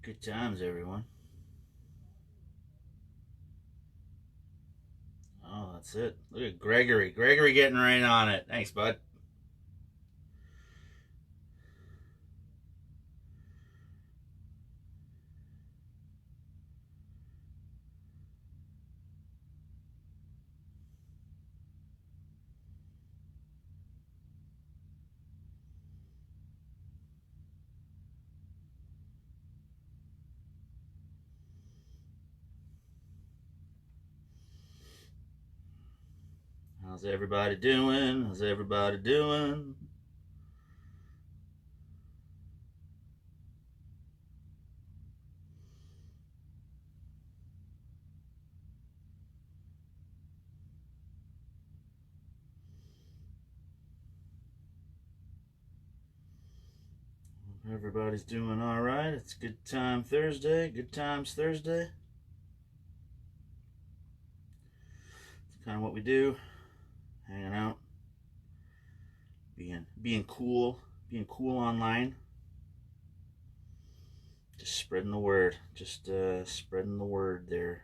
Good times, everyone. Oh, that's it. Look at Gregory. Gregory getting right on it. Thanks, bud. How's everybody doing? How's everybody doing? Everybody's doing all right. It's Good Time Thursday. Good Times Thursday. It's kind of what we do. Hanging out, being cool online. Just spreading the word. Just spreading the word there.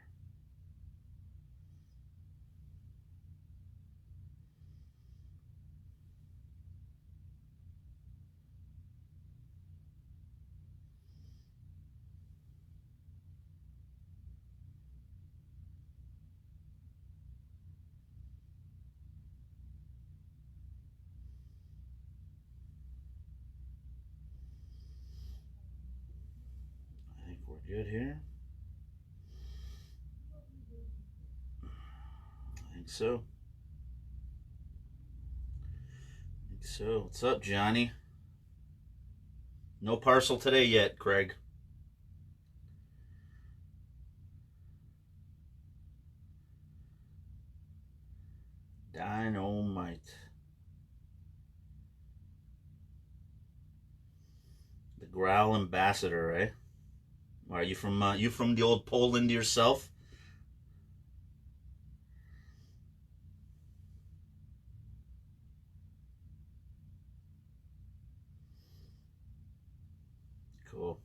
I think we're good here. I think so. What's up, Johnny? No parcel today yet, Craig. Dynamite. The Growl ambassador, eh? Are you from the old Poland yourself? Cool.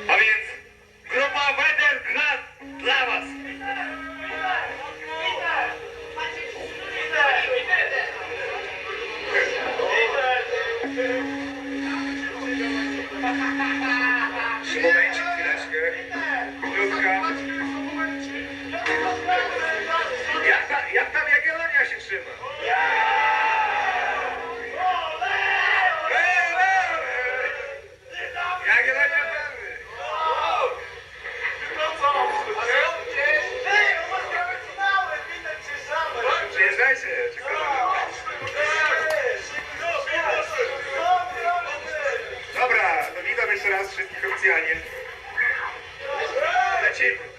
A więc grupa Vader gra dla was. Przy momencie, chwileczkę. Minutka. Jak tam Jagiellonia się trzyma? Jagiellonia pełny. Przyjeżdżajcie, czekamy. Dobra, to witam jeszcze raz wszystkich oficjalnie. Lecimy.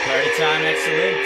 Party time, excellent.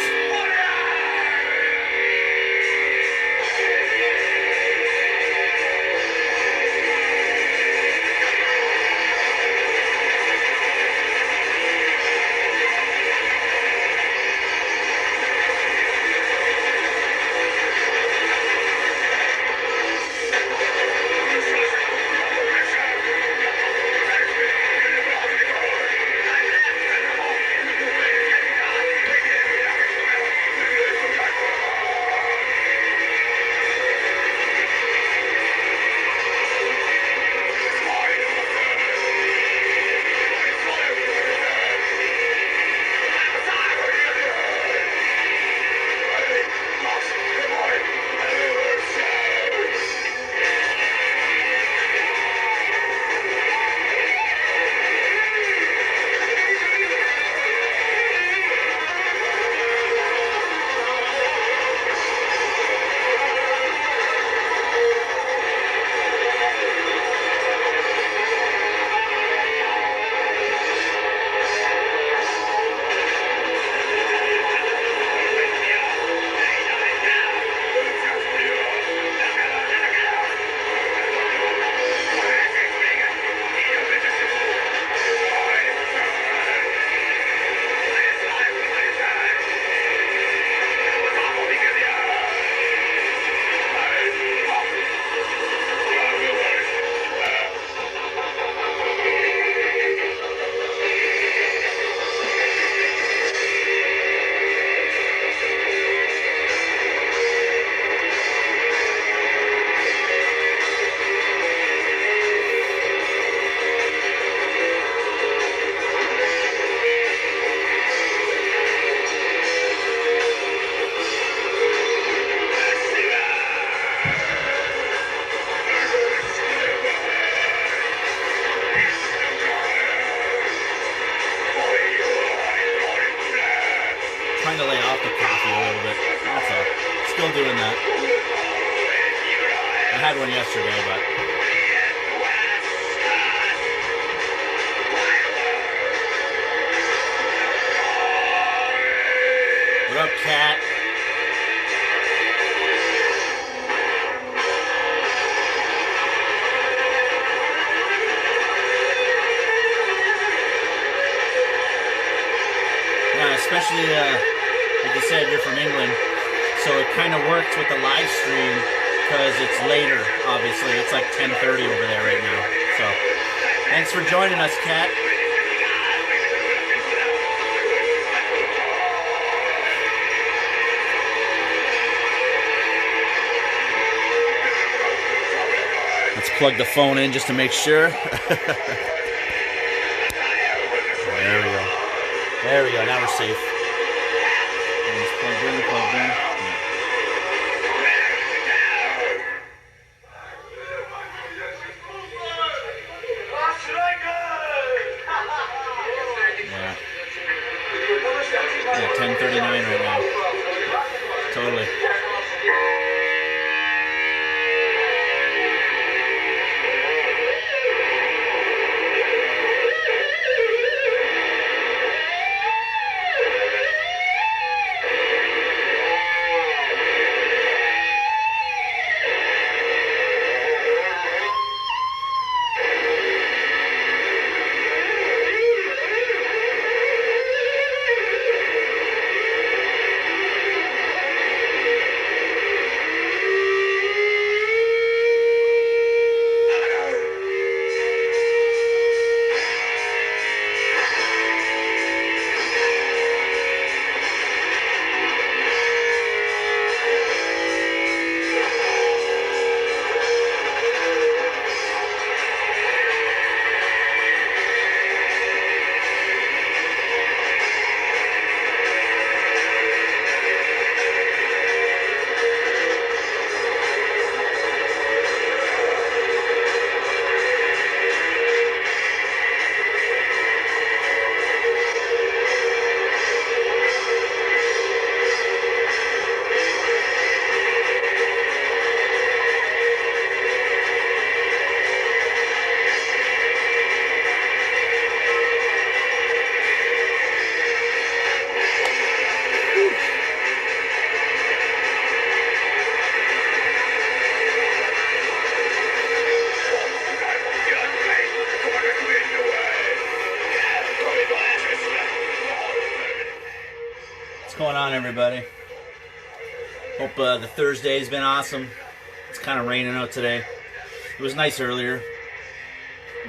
trying to lay off the coffee a little bit. That's all. Still doing that. I had one yesterday, but what up, cat? Especially, like you said, you're from England, so it kind of works with the live stream because it's later, obviously. It's like 10:30 over there right now. So, thanks for joining us, Kat. Let's plug the phone in just to make sure. There we go. There we go, now we're safe. It's plugged in, plugged in. Yeah, 10:39 right now. Totally. What's going on, everybody? Hope the Thursday's been awesome. It's kind of raining out today. It was nice earlier.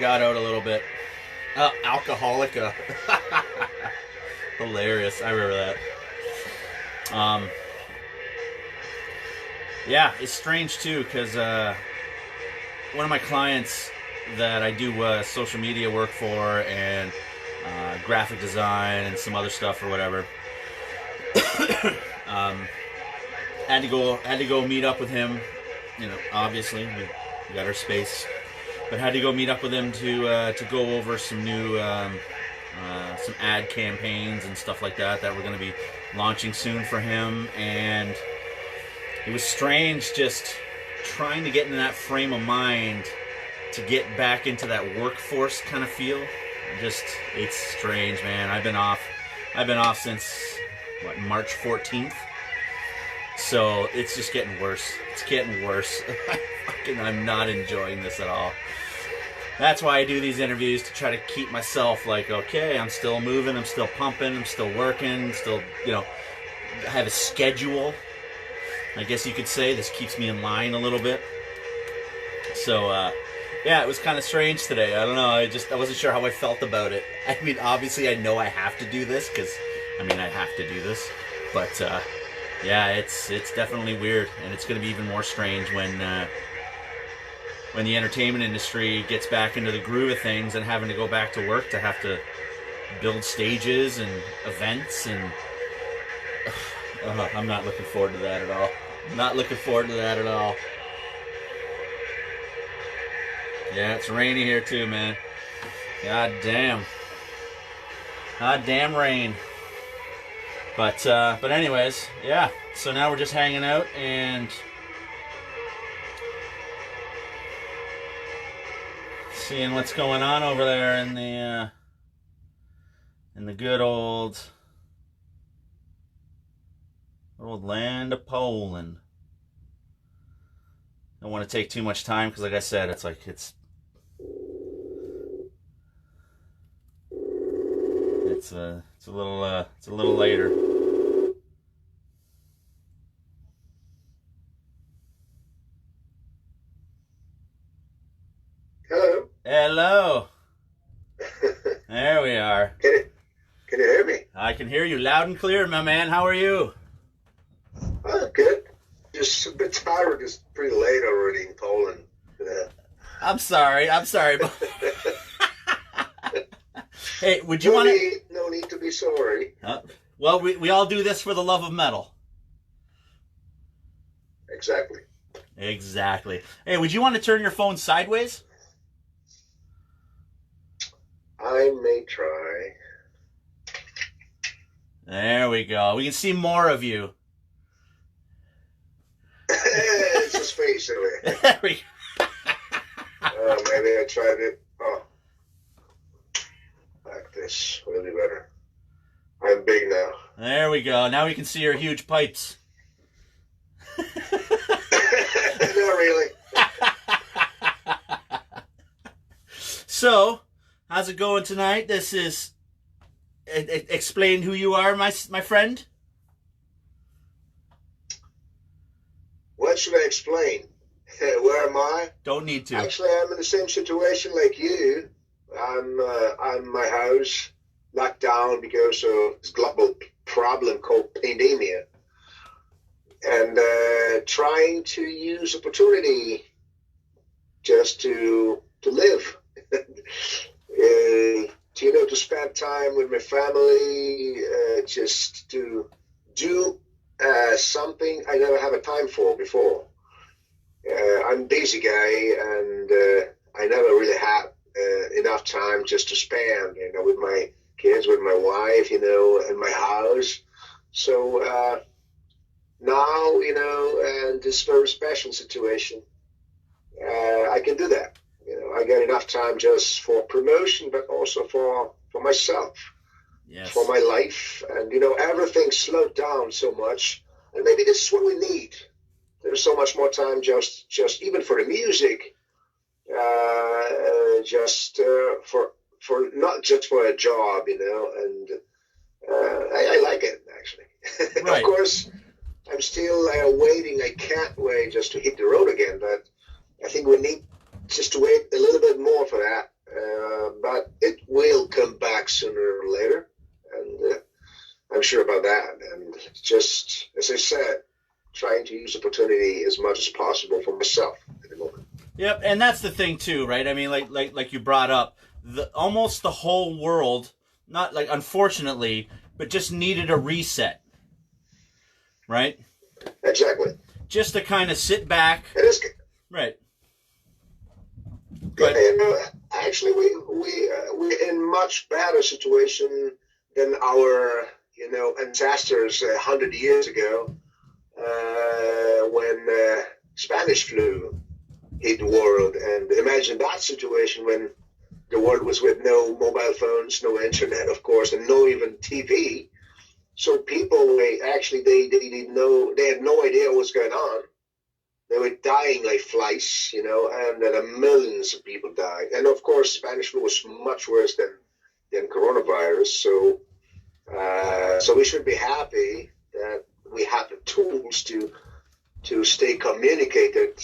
Got out a little bit. Alcoholica. Hilarious. I remember that. Yeah, it's strange too, because one of my clients that I do social media work for and graphic design and some other stuff or whatever, had to go meet up with him. You know, obviously we got our space, but had to go meet up with him to go over some new some ad campaigns and stuff like that we're going to be launching soon for him. And it was strange just trying to get into that frame of mind to get back into that workforce kind of feel. It's strange, man. I've been off since what, March 14th. So it's just getting worse. It's getting worse. I'm not enjoying this at all. That's why I do these interviews, to try to keep myself like, okay, I'm still moving, I'm still pumping, I'm still working, still, you know, I have a schedule. I guess you could say this keeps me in line a little bit. So, yeah, it was kind of strange today. I don't know. I wasn't sure how I felt about it. I mean, obviously, I know I have to do this because, I have to do this. But, yeah, it's definitely weird, and it's going to be even more strange when the entertainment industry gets back into the groove of things and having to go back to work to have to build stages and events and. I'm not looking forward to that at all. Not looking forward to that at all. Yeah, it's rainy here too, man. God damn. God damn rain. But anyways, yeah. So now we're just hanging out and seeing what's going on over there in the good old land of Poland. Don't want to take too much time because, like I said, it's a little later. Hello. Hello. There we are. Can you hear me? I can hear you loud and clear, my man. How are you? Oh, good. Just a bit tired. It's pretty late already in Poland. I'm sorry. But hey, would you no want No need to be sorry. Well, we all do this for the love of metal. Exactly. Hey, would you want to turn your phone sideways? I may try. There we go. We can see more of you. It's his face anyway. There we go. Maybe I tried it. Oh, like this. Will be better. I'm big now. There we go. Now we can see your huge pipes. Not really. So, how's it going tonight? This is... Explain who you are, my friend. What should I explain? Where am I? Don't need to. Actually, I'm in the same situation like you. I'm in my house, locked down because of this global problem called pandemia, and trying to use opportunity just to live. To spend time with my family, just to do something I never had a time for before. I'm a busy guy, and I never really had enough time just to spend, with my kids, with my wife, and my house. So now, and this very special situation, I can do that. I get enough time just for promotion, but also for myself, yes, for my life. And, everything slowed down so much. And maybe this is what we need. There's so much more time just even for the music, for not just for a job, and I like it, actually. Right. Of course, I'm still waiting. I can't wait just to hit the road again, but I think we need just to wait a little bit more for that, but it will come back sooner or later, and I'm sure about that. And just, as I said, trying to use opportunity as much as possible for myself at the moment. Yep, and that's the thing too, right? I mean, like you brought up, almost the whole world, not like unfortunately, but just needed a reset, right? Exactly. Just to kind of sit back. It is. Right. But actually, we're in much better situation than our ancestors 100 years ago, when Spanish flu hit the world. And imagine that situation when the world was with no mobile phones, no internet, of course, and no even TV. So people they didn't know, they had no idea what was going on. They were dying like flies, and then millions of people died. And of course, Spanish flu was much worse than coronavirus. So we should be happy that we have the tools to stay communicated,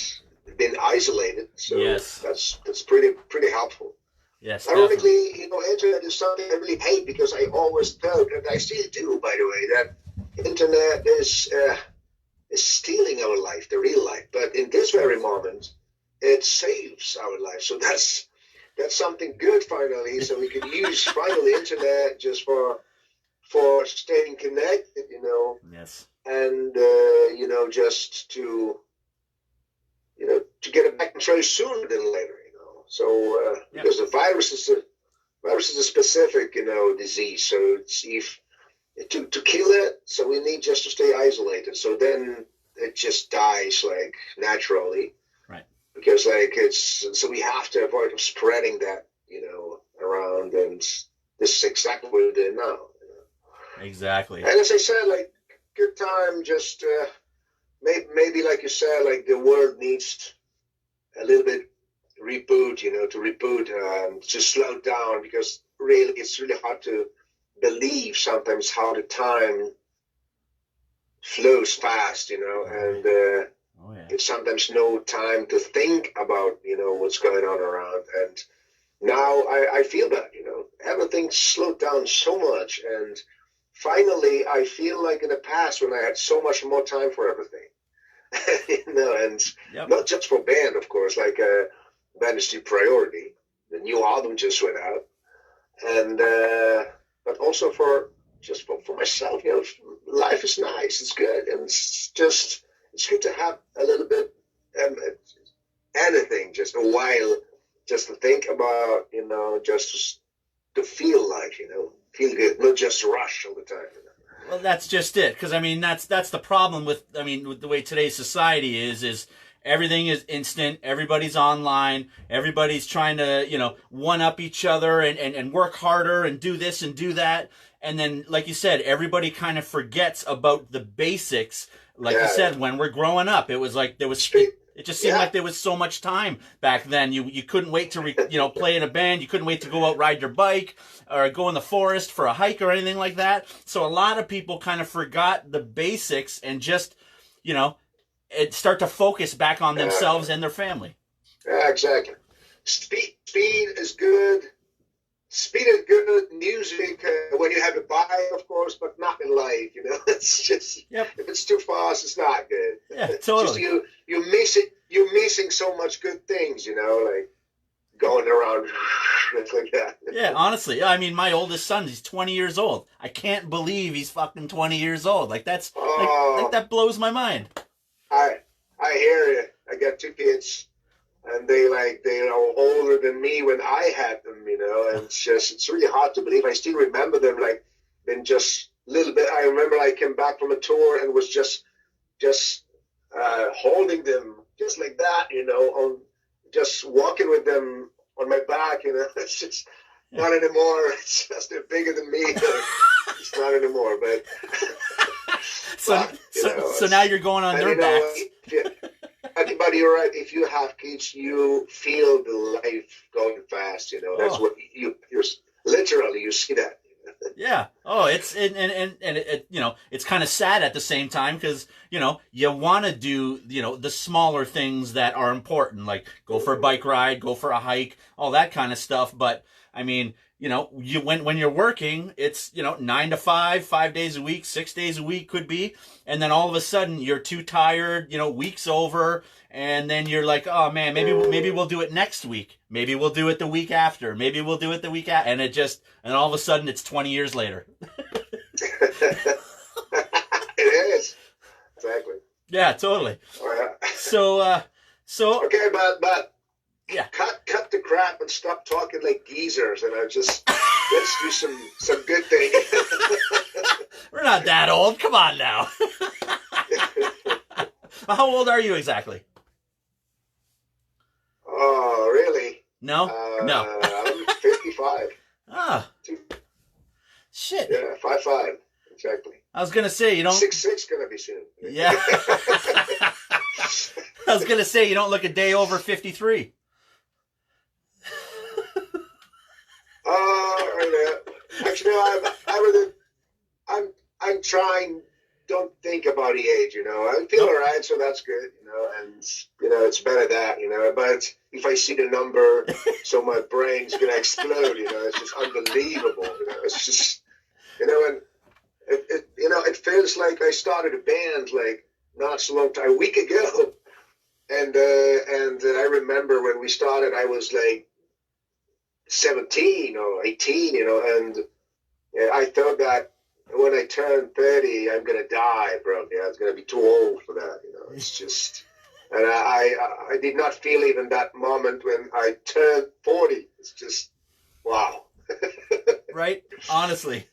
been isolated. So yes, that's pretty helpful. Yes. Ironically, internet is something I really hate because I always thought, and I still do, by the way, that internet is stealing our life, the real life. But in this very moment, it saves our life. So that's something good finally. So we can use finally internet just for staying connected, Yes. and just to get it back in trace sooner than later, So because the virus is a specific, disease. So it's to kill it. So we need just to stay isolated. So then it just dies like naturally. Right. Because like so we have to avoid spreading that, around, and this is exactly what we're doing now. Exactly. And as I said, like, good time, just maybe like you said, like the world needs a little bit reboot, to reboot, to slow down, because really it's really hard to believe sometimes how the time flows fast, and Oh yeah. it's sometimes no time to think about, what's going on around. And now I feel that, everything slowed down so much. And finally, I feel like in the past when I had so much more time for everything, and Yep. not just for band, of course, like band is the priority. The new album just went out. And, but also for myself, life is nice. It's good. And it's good to have a little bit, anything, just a while, just to think about, just to feel like, feel good, not just rush all the time. Well, that's just it. Because I mean, that's the problem with the way today's society is everything is instant. Everybody's online. Everybody's trying to one up each other and work harder and do this and do that. And then, like you said, everybody kind of forgets about the basics. Like you said, when we're growing up, it was like there was. It just seemed like there was so much time back then. You couldn't wait to play in a band. You couldn't wait to go out ride your bike or go in the forest for a hike or anything like that. So a lot of people kind of forgot the basics and just start to focus back on themselves and their family. Yeah, exactly. Speed is good. Speed is good. Music, when you have a bike, of course, but not in life. It's just if it's too fast, it's not good. Yeah, totally. Just you're missing so much good things. Like going around like that. Yeah, honestly, I mean, my oldest son, he's 20 years old. I can't believe he's fucking 20 years old. Like that's like that blows my mind. I hear you. I got 2 kids, and they're older than me when I had them, and it's really hard to believe. I still remember them, like, been just a little bit. I remember I came back from a tour and was just holding them just like that, on just walking with them on my back, it's just not anymore. It's just they're bigger than me. It's not anymore, but. So now you're going on their backs. But you're right. If you have kids, you feel the life going fast. That's what you're literally. You see that. Yeah. Oh, it's it's kind of sad at the same time because you want to do the smaller things that are important, like go for a bike ride, go for a hike, all that kind of stuff. But I mean, when you're working, it's 9 to 5, 5 days a week, 6 days a week could be, and then all of a sudden you're too tired. Week's over, and then you're like, oh man, maybe we'll do it next week. Maybe we'll do it the week after. Maybe we'll do it the week after, and all of a sudden it's 20 years later. It is exactly. Yeah, totally. So okay, but. Yeah. Cut the crap and stop talking like geezers, and let's do some good things. We're not that old. Come on now. How old are you exactly? Oh, really? No. I'm 55. Ah. Shit. Yeah, 5'5", exactly. I was gonna say 6'6" gonna be soon. Yeah. I was gonna say you don't look a day over 53. Actually, I'm trying. Don't think about the age, I feel all right, so that's good, and it's better that, But if I see the number, so my brain's gonna explode, It's just unbelievable, It's just, and it feels like I started a band like not so long time, a week ago, and I remember when we started, I was like 17 or 18, and I thought that when I turn 30, I'm going to die, bro. Yeah, it's going to be too old for that, It's just, and I did not feel even that moment when I turned 40. It's just, wow. Right? Honestly.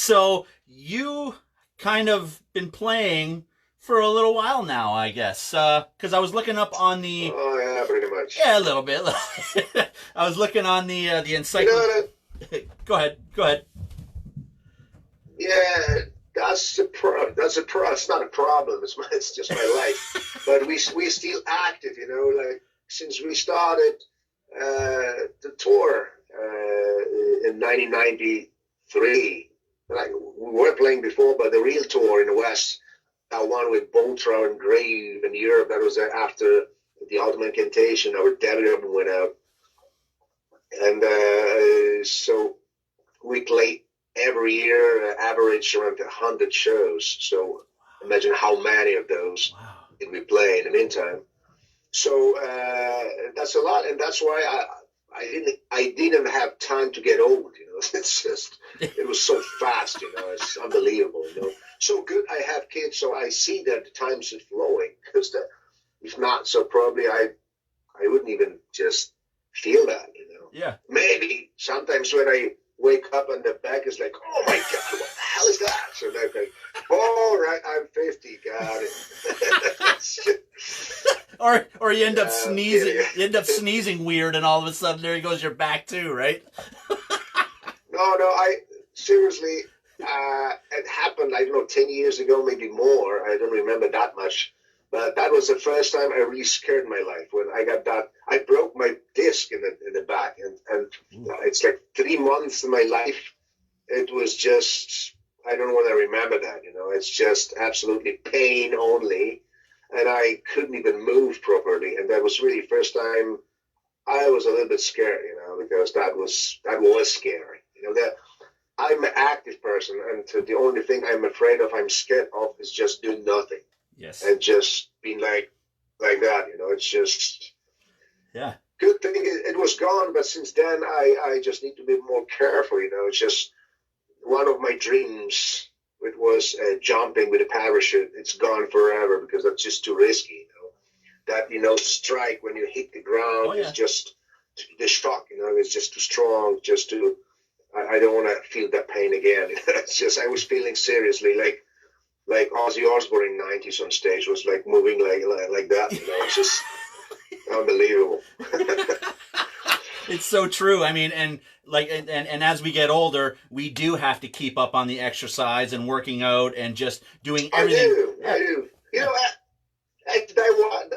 So you kind of been playing for a little while now, I guess. Because I was looking up on the Oh yeah, pretty much. a little bit. I was looking on the You encyclopedia. know, Go ahead. Go ahead. yeah, that's a pro. That's a pro. It's not a problem. It's just my life. But we still active. You know, like since we started the tour in 1993. Like we were playing before, but the real tour in the West, that one with Boltra and Grave in Europe, that was after the Ultimate Incantation, our debut album went out. And so we played every year, average around 100 shows. So imagine how many of those did we play in the meantime. So that's a lot, and that's why I didn't have time to get old. You know, it's just it was so fast. You know, it's unbelievable. You know, so good. I have kids, so I see that the times is flowing. Because if not, so probably I wouldn't even just feel that. You know, Yeah. maybe sometimes when I wake up and the back is like, oh my god, what the hell is that? So they're like, all right, I'm 50, got it. Or you end up sneezing. yeah. You end up sneezing weird, and all of a sudden there goes your back too, right? No, I seriously, it happened, I don't know, 10 years ago, maybe more. I don't remember that much. But that was the first time I really scared my life when I got that. I broke my disc in the back, and it's like 3 months of my life. It was just, I don't want to remember that, you know. It's just absolutely pain only. And I couldn't even move properly. And that was really the first time I was a little bit scared, you know, because that was scary. You know, that I'm an active person, and the only thing I'm afraid of, I'm scared of, is just doing nothing. Yes. And just being like that, you know, it's just Yeah. good thing it was gone. But since then, I just need to be more careful, you know. It's just one of my dreams. It was jumping with a parachute. It's gone forever because that's just too risky, you know. That, you know, strike when you hit the ground is just the shock, you know, is just too strong. Just to, I don't want to feel that pain again. It's just, I was feeling seriously like Ozzy Osbourne in the 90s on stage was like moving like that, you know. It's just unbelievable. It's so true. I mean, and as we get older, we do have to keep up on the exercise and working out and just doing everything. I do. You know,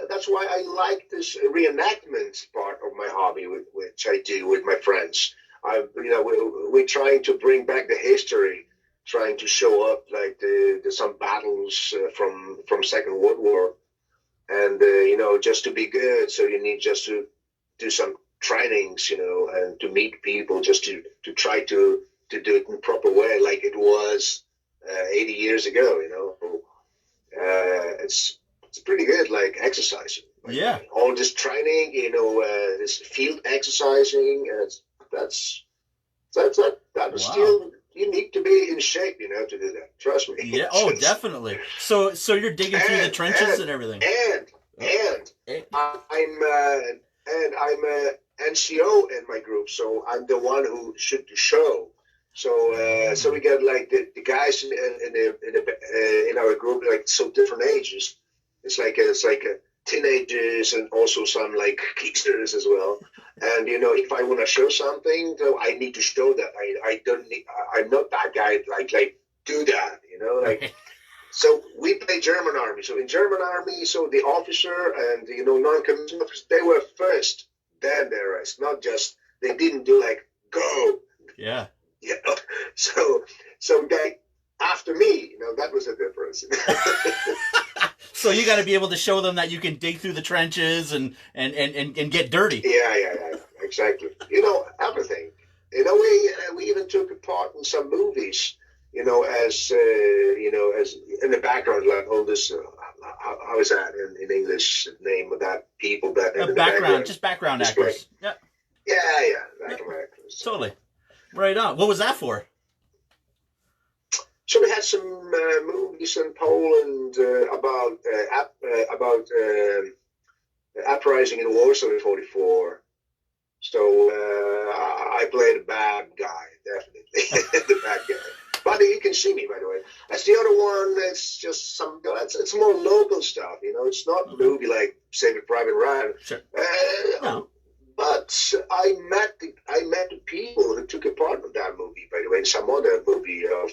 that's why I like this reenactment part of my hobby, which I do with my friends. You know, we're trying to bring back the history, trying to show up like some battles from Second World War, and you know, just to be good. So you need just to do some trainings, you know, and to meet people, just to try to do it in a proper way, like it was 80 years ago, you know. It's pretty good, like exercising. Like, Yeah. all this training, you know, this field exercising, that's still, you need to be in shape, you know, to do that. Trust me. Yeah. Oh, definitely. So you're digging through the trenches and everything. I'm a NCO in my group, so I'm the one who should show. So we got like the guys in our group, like so different ages. It's like teenagers and also some like kicksters as well. And you know, if I want to show something, so I need to show that. I don't need. I'm not that guy. Like do that. You know, like. So we play German army. So in German army, so the officer and, you know, non-commissioned officers, they were first, then the rest. Not just, they didn't do like, go. Yeah. You know? So they, after me, you know, that was the difference. So you got to be able to show them that you can dig through the trenches and get dirty. Yeah, exactly. You know, everything. You know, we even took a part in some movies. You know, as in the background, like all this. How is that in English? The name of that people that in the background, just background actors. Yeah. Yeah, background actors. Totally. Right on. What was that for? So we had some movies in Poland about uprising in Warsaw in '44. So I played a bad guy, definitely the bad guy. But you See Me, by the way. That's the other one. It's just some. It's more local stuff. It's not a movie like Saving Private Ryan. Sure. No. But I met the people who took a part of that movie, by the way, in some other movie of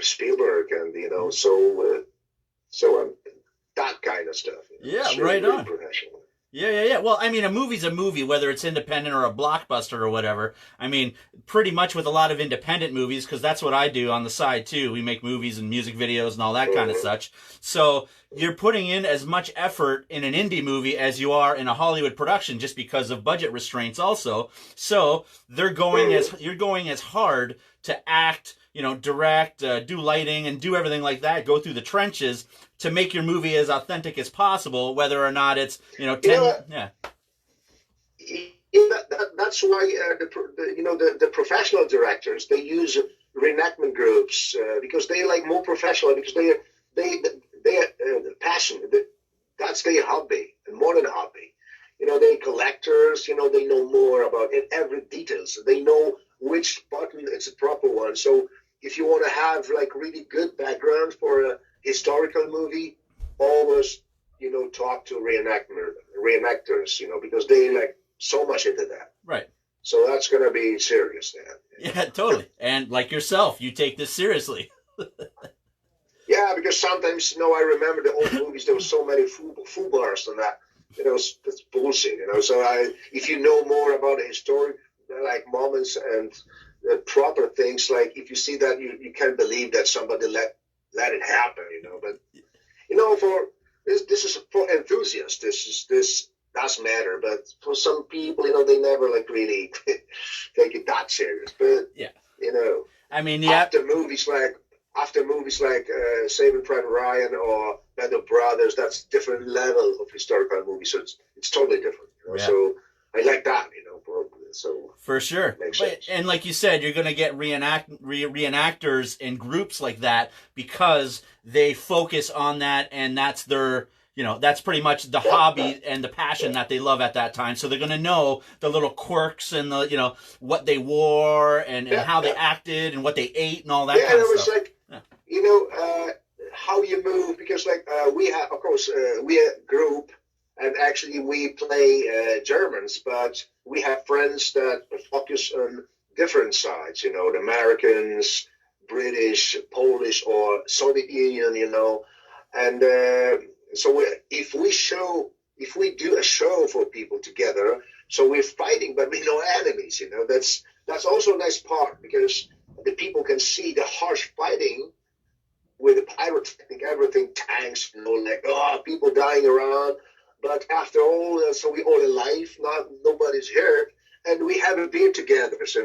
Spielberg, and that kind of stuff. Yeah, it's right really on. Professional. Yeah. Well, I mean, a movie's a movie, whether it's independent or a blockbuster or whatever. I mean, pretty much with a lot of independent movies, because that's what I do on the side, too. We make movies and music videos and all that kind of such. So you're putting in as much effort in an indie movie as you are in a Hollywood production, just because of budget restraints also. So you're going as hard to act, direct, do lighting, and do everything like that, go through the trenches to make your movie as authentic as possible, whether or not it's, 10... Yeah. That's why the professional directors, they use reenactment groups because they like more professional, because they are passionate. That's their hobby, and more than a hobby. They're collectors. They know more about every details. They know which button is the proper one. So if you want to have like really good background for a historical movie, always talk to reenactors, because they like so much into that. Right. So that's going to be serious then. Yeah, totally. And like yourself, you take this seriously. Yeah, because sometimes, I remember the old movies, there were so many foo bars and that, it's bullshit, So if you know more about the historic, like, moments and proper things, like if you see that, you can't believe that somebody let it happen, But, for this is for enthusiasts. This does matter, but for some people, they never like really take it that serious. But yeah, I mean, after movies like Saving Private Ryan or Band of Brothers, that's a different level of historical movie. So it's totally different. Yeah. So I like that. So for sure. And like you said, you're going to get reenactors in groups like that because they focus on that, and that's their, that's pretty much the hobby and the passion that they love at that time. So they're going to know the little quirks and the, what they wore and how they acted and what they ate and all that kind of stuff. Like, how you move, because like we have, of course, we are a group, and actually we play Germans, but we have friends that focus on different sides, the Americans, British, Polish, or Soviet Union, and so if we do a show for people together, so we're fighting, but we're no enemies, that's also a nice part, because the people can see the harsh fighting with the pyrotechnic, everything, tanks, people dying around. But after all, so we all alive, nobody's hurt, and we have a beer together. So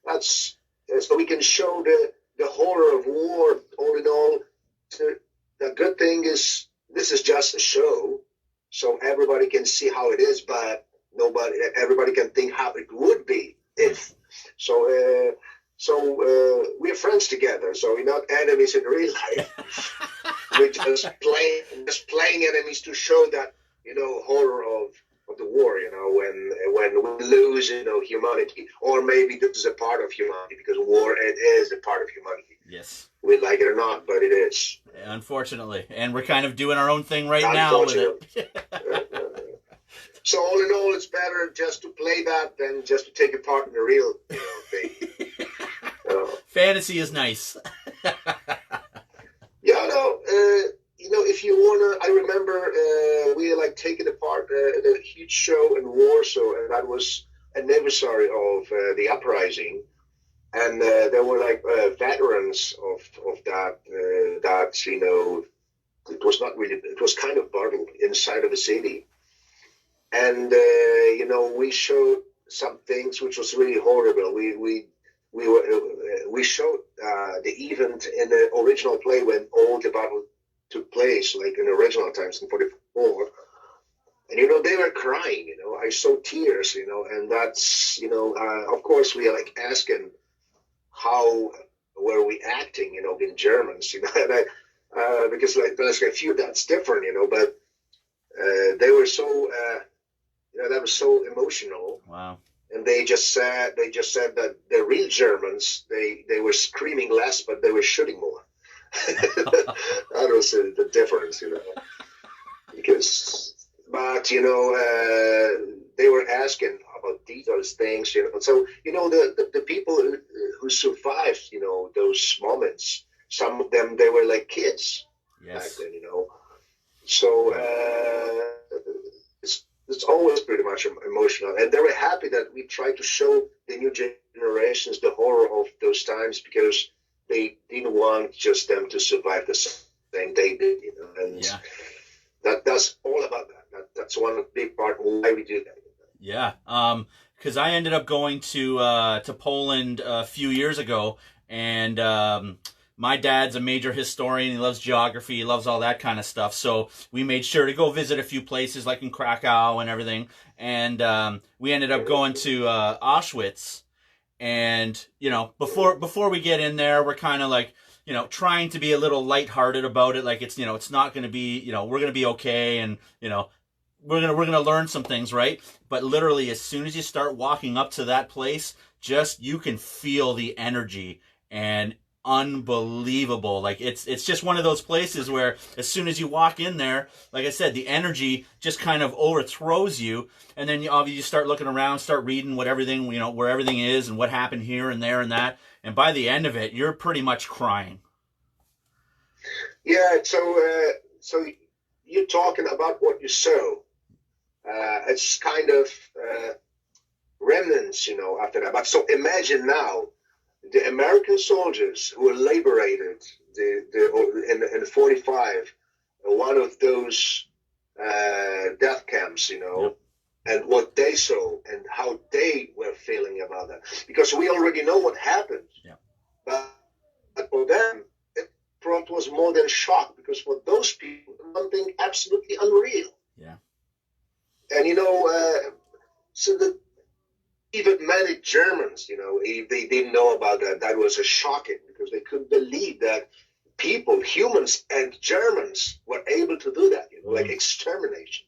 that's so we can show the horror of war. All in all, the good thing is this is just a show, so everybody can see how it is, but everybody can think how it would be if. So we're friends together. So we're not enemies in real life. We're just playing enemies to show that. Horror of the war, when we lose, humanity, or maybe this is a part of humanity, because war, it is a part of humanity. Yes. We like it or not, but it is. Unfortunately. And we're kind of doing our own thing right now with it. So all in all, it's better just to play that than just to take a part in the real thing. Fantasy is nice. If you wanna, I remember we like taking apart a huge show in Warsaw, and that was an anniversary of the uprising, and there were like veterans of that. It was not really. It was kind of bottled inside of the city, and we showed some things which was really horrible. We showed the event in the original play when all the battle took place, like in original times in 44, and they were crying. I saw tears. And that's of course we are like asking how were we acting, in Germans, and because like there's a few that's different, but they were so that was so emotional. Wow. and they just said that the real Germans, they were screaming less, but they were shooting more. That was the difference, because, but they were asking about those things, So the people who survived, those moments, some of them, they were like kids back then, So it's always pretty much emotional, and they were happy that we tried to show the new generations the horror of those times, because they didn't want just them to survive the same they did, and that's all about that. That's one big part of why we do that. Yeah, because I ended up going to Poland a few years ago, and my dad's a major historian. He loves geography. He loves all that kind of stuff. So we made sure to go visit a few places, like in Krakow and everything. And we ended up going to Auschwitz. And before we get in there, we're kind of like, trying to be a little lighthearted about it. Like it's not going to be, we're going to be okay, and we're gonna learn some things, right? But literally, as soon as you start walking up to that place, you can feel the energy, and unbelievable. Like it's just one of those places where as soon as you walk in there, like I said, the energy just kind of overthrows you, and then you start looking around, start reading what everything, where everything is and what happened here and there and that, and by the end of it, you're pretty much crying. Yeah, so you're talking about what you sow. It's kind of remnants, after that. But so imagine now the American soldiers who were liberated in 45, one of those death camps, and what they saw and how they were feeling about that. Because we already know what happened. Yeah. But for them, it was more than shock, because for those people, something absolutely unreal. Yeah. And, so even many Germans, if they didn't know about that was a shocking, because they couldn't believe that people, humans and Germans, were able to do that, like extermination.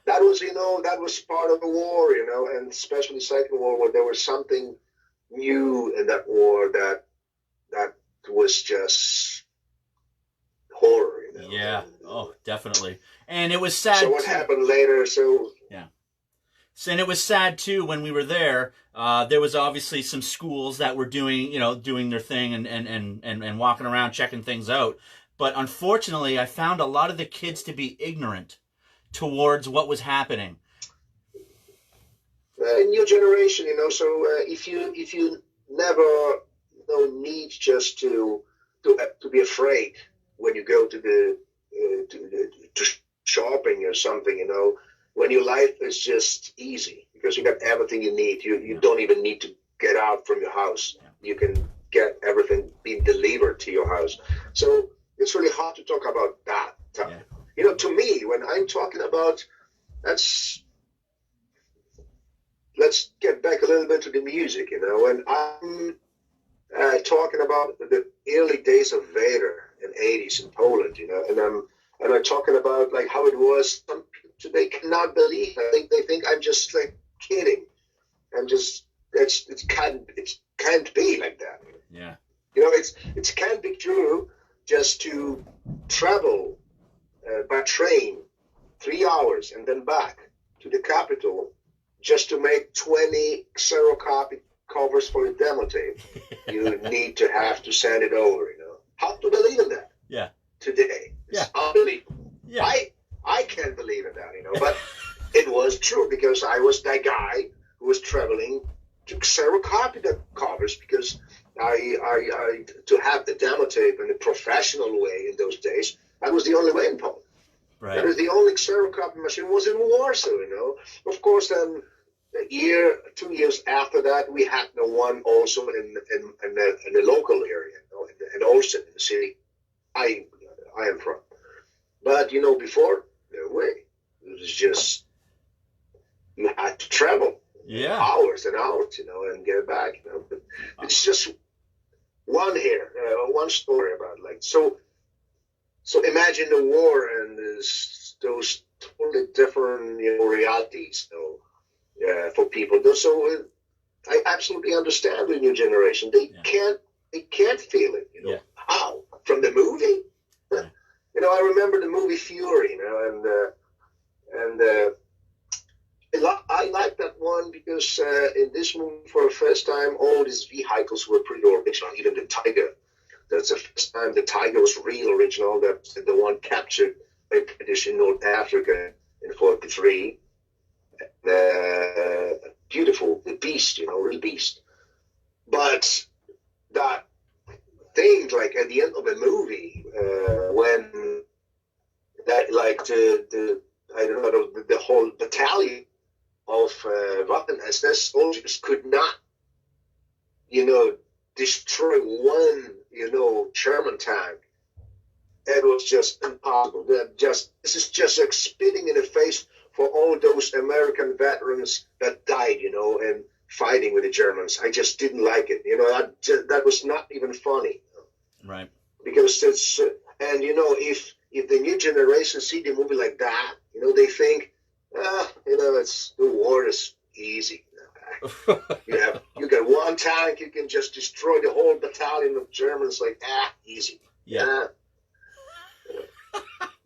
That was part of the war, and especially the Second World War, there was something new in that war that was just horror, Yeah. Oh, definitely. And it was sad. So what happened later? Yeah. And it was sad too when we were there. There was obviously some schools that were doing their thing and walking around checking things out. But unfortunately, I found a lot of the kids to be ignorant towards what was happening. New generation, So if you never need just to be afraid when you go to to shopping or something, when your life is just easy because you got everything you need. You don't even need to get out from your house. You can get everything being delivered to your house. So it's really hard to talk about that. Yeah. To me, when I'm talking about, let's get back a little bit to the music, when I'm talking about the early days of Vader in the 80s in Poland, and I'm talking about like how it was. Some people today cannot believe. I think they think I'm just like kidding. It can't be like that. Yeah. It can't be true just to travel by train 3 hours and then back to the capital just to make 20 xerocopy covers for a demo tape. You need to have to send it over, How to believe in that? Yeah. Today. It's unbelievable. Yeah. I can't believe in that, but it was true because I was that guy who was traveling to xerocopy the covers because I to have the demo tape in a professional way in those days, that was the only way in Poland. Right. That was the only xerocopy machine was in Warsaw, Of course, then a year, 2 years after that, we had the one also in the local area, in Olsen, in the city I am from. But, before, no way. It was just, you had to travel hours and hours, and get back, But it's just one story about so imagine the war and those totally different, realities, for people. So I absolutely understand the new generation. They can't feel it. Yeah. How? From the movie? Yeah. I remember the movie Fury. And I like that one because in this movie, for the first time, all these vehicles were pretty original. Even the Tiger. That's the first time the Tiger was real original. That's the one captured by British in North Africa in '43. Beautiful, the beast, real beast. But that thing, like at the end of the movie, when that, like the I don't know, the whole battalion of Waffen-SS soldiers could not, destroy one, German tank. It was just impossible. This is just like spitting in the face for all those American veterans that died, and fighting with the Germans. I just didn't like it. That was not even funny. Right. Because it's if the new generation see the movie like that, they think, it's the war is easy. You got one tank, you can just destroy the whole battalion of Germans like easy. Yeah.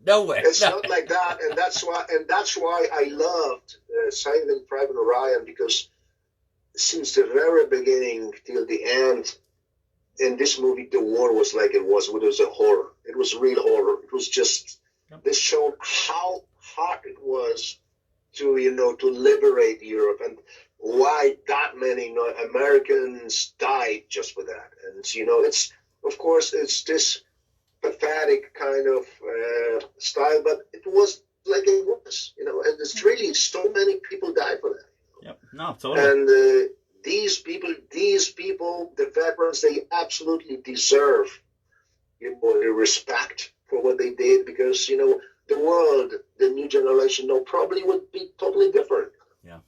No way. It's not like that, and that's why I loved Saving Private Ryan, because since the very beginning till the end, in this movie, the war was like it was. It was a horror. It was real horror. It was just this showed how hard it was to liberate Europe, and why that many Americans died just for that. And it's of course it's this pathetic kind of style, but it was like it was, and it's really so many people died for that. Yep. No, totally. And these people, the veterans, they absolutely deserve, the respect for what they did, because the world, the new generation, probably would be totally different. Yeah.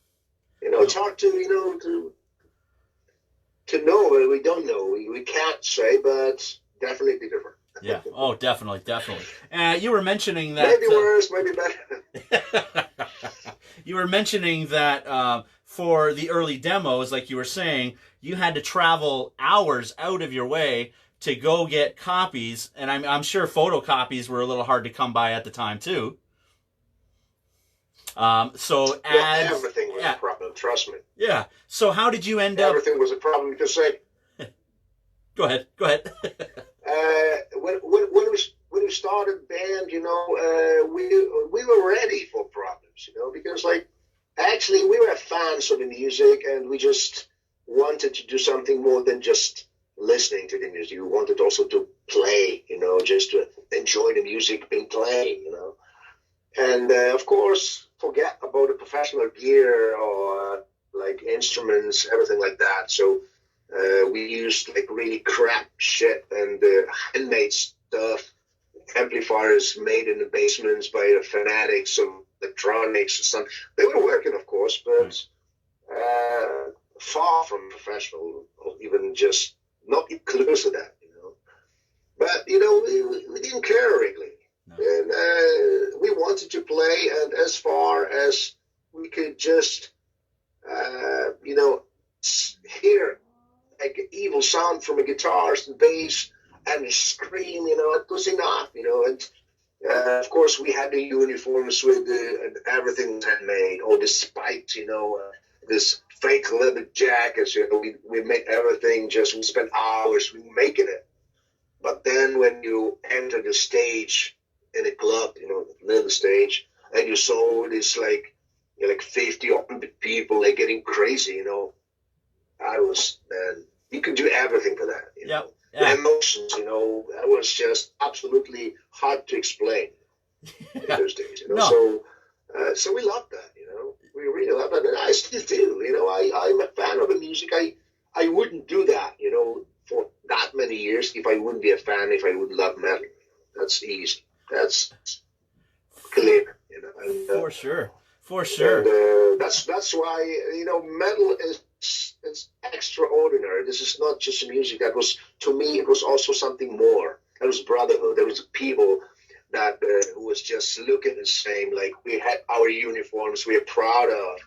It's hard to know. We don't know. We can't say, but definitely different. Yeah. Oh, definitely. You were mentioning that. Maybe worse, maybe better. You were mentioning that for the early demos, like you were saying, you had to travel hours out of your way to go get copies, and I'm sure photocopies were a little hard to come by at the time too. So ads, everything was a problem. Trust me. Yeah. So how did you end up? Everything was a problem because Go ahead. When we started band, we were ready for problems, because actually we were fans of the music, and we just wanted to do something more than just listening to the music. We wanted also to play, just to enjoy the music being played, and of course forget about the professional gear or like instruments, everything like that. So we used like really crap shit and handmade stuff, amplifiers made in the basements by the fanatics of electronics or something. They were working, of course, but far from professional, or even just not even close to that, But, we didn't care really. No. And we wanted to play, and as far as we could just, hear like evil sound from the guitars and bass and the scream, it was enough, and of course we had the uniforms with and everything was handmade, all the spikes, this fake leather jackets, we made everything, we spent hours making it. But then when you enter the stage in a club, little stage, and you saw this like 50 or 100 people like getting crazy, you could do everything for that. Yep. The emotions, that was just absolutely hard to explain in those days. No. So we loved that. We really loved that, and I still do. I'm a fan of the music. I wouldn't do that, for that many years if I wouldn't be a fan, if I wouldn't love metal. That's easy. That's clear. And, for sure. And, that's why metal is extraordinary. This is not just music. That was, to me, it was also something more. There was brotherhood. There was people that who was just looking the same. Like we had our uniforms. We are proud of,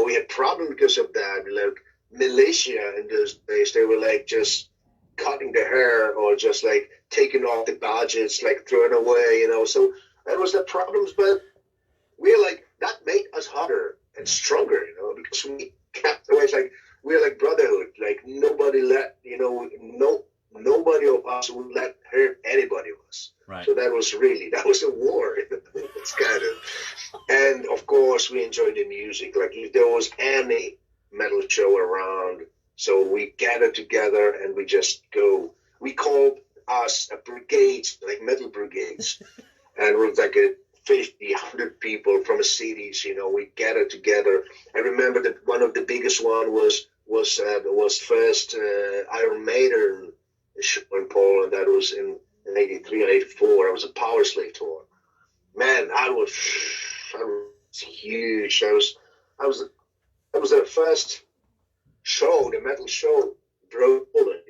we had problem because of that. Like militia in those days, they were like just cutting the hair or just like taking off the badges, like throwing away, So that was the problems, but we're like that made us harder and stronger, because we kept always like we're like brotherhood. Like nobody let nobody of us would let hurt anybody of us. Right. So that was a war. It's kind of, and of course we enjoyed the music. Like if there was any metal show around, so we gathered together and we just go. We called us a brigade, like metal brigades, and it was like 50, 100 people from the cities. We gathered together. I remember that one of the biggest one was first Iron Maiden show in Poland. That was in 83 and 84. It was a Power Slave tour. Man, I was huge. I was the first show, the metal show, broke Poland,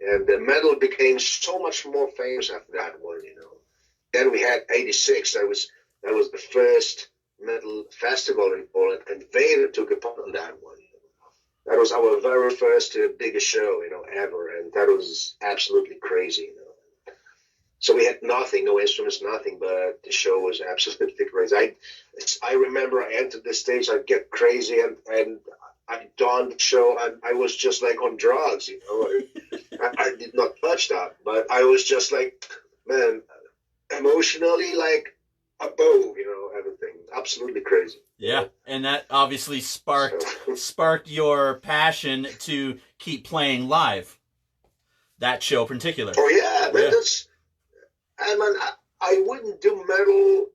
and the metal became so much more famous after that one, Then we had 86. That was the first metal festival in Poland, and Vader took a part on that one. That was our very first biggest show, ever, and that was absolutely crazy, So we had nothing, no instruments, nothing, but the show was absolutely crazy. I remember I entered the stage, I'd get crazy, and I donned the show, and I was just like on drugs, I did not touch that, but I was just like, man, emotionally like above, everything. Absolutely crazy. Yeah, and that obviously sparked your passion to keep playing live. That show in particular. Oh yeah, man, I wouldn't do metal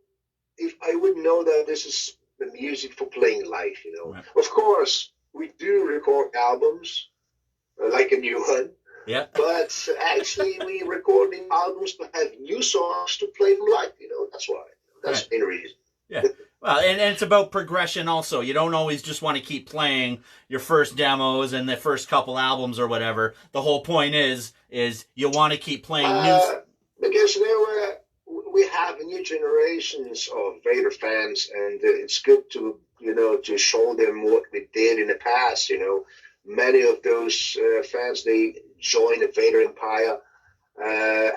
if I wouldn't know that this is the music for playing live, Right. Of course, we do record albums, like a new one. Yeah. But actually, we recording albums to have new songs to play them live, That's why. That's the main reason. Yeah. Well, and it's about progression also. You don't always just want to keep playing your first demos and the first couple albums or whatever. The whole point is you want to keep playing new. Because we have new generations of Vader fans, and it's good to to show them what we did in the past. Many of those fans, they joined the Vader Empire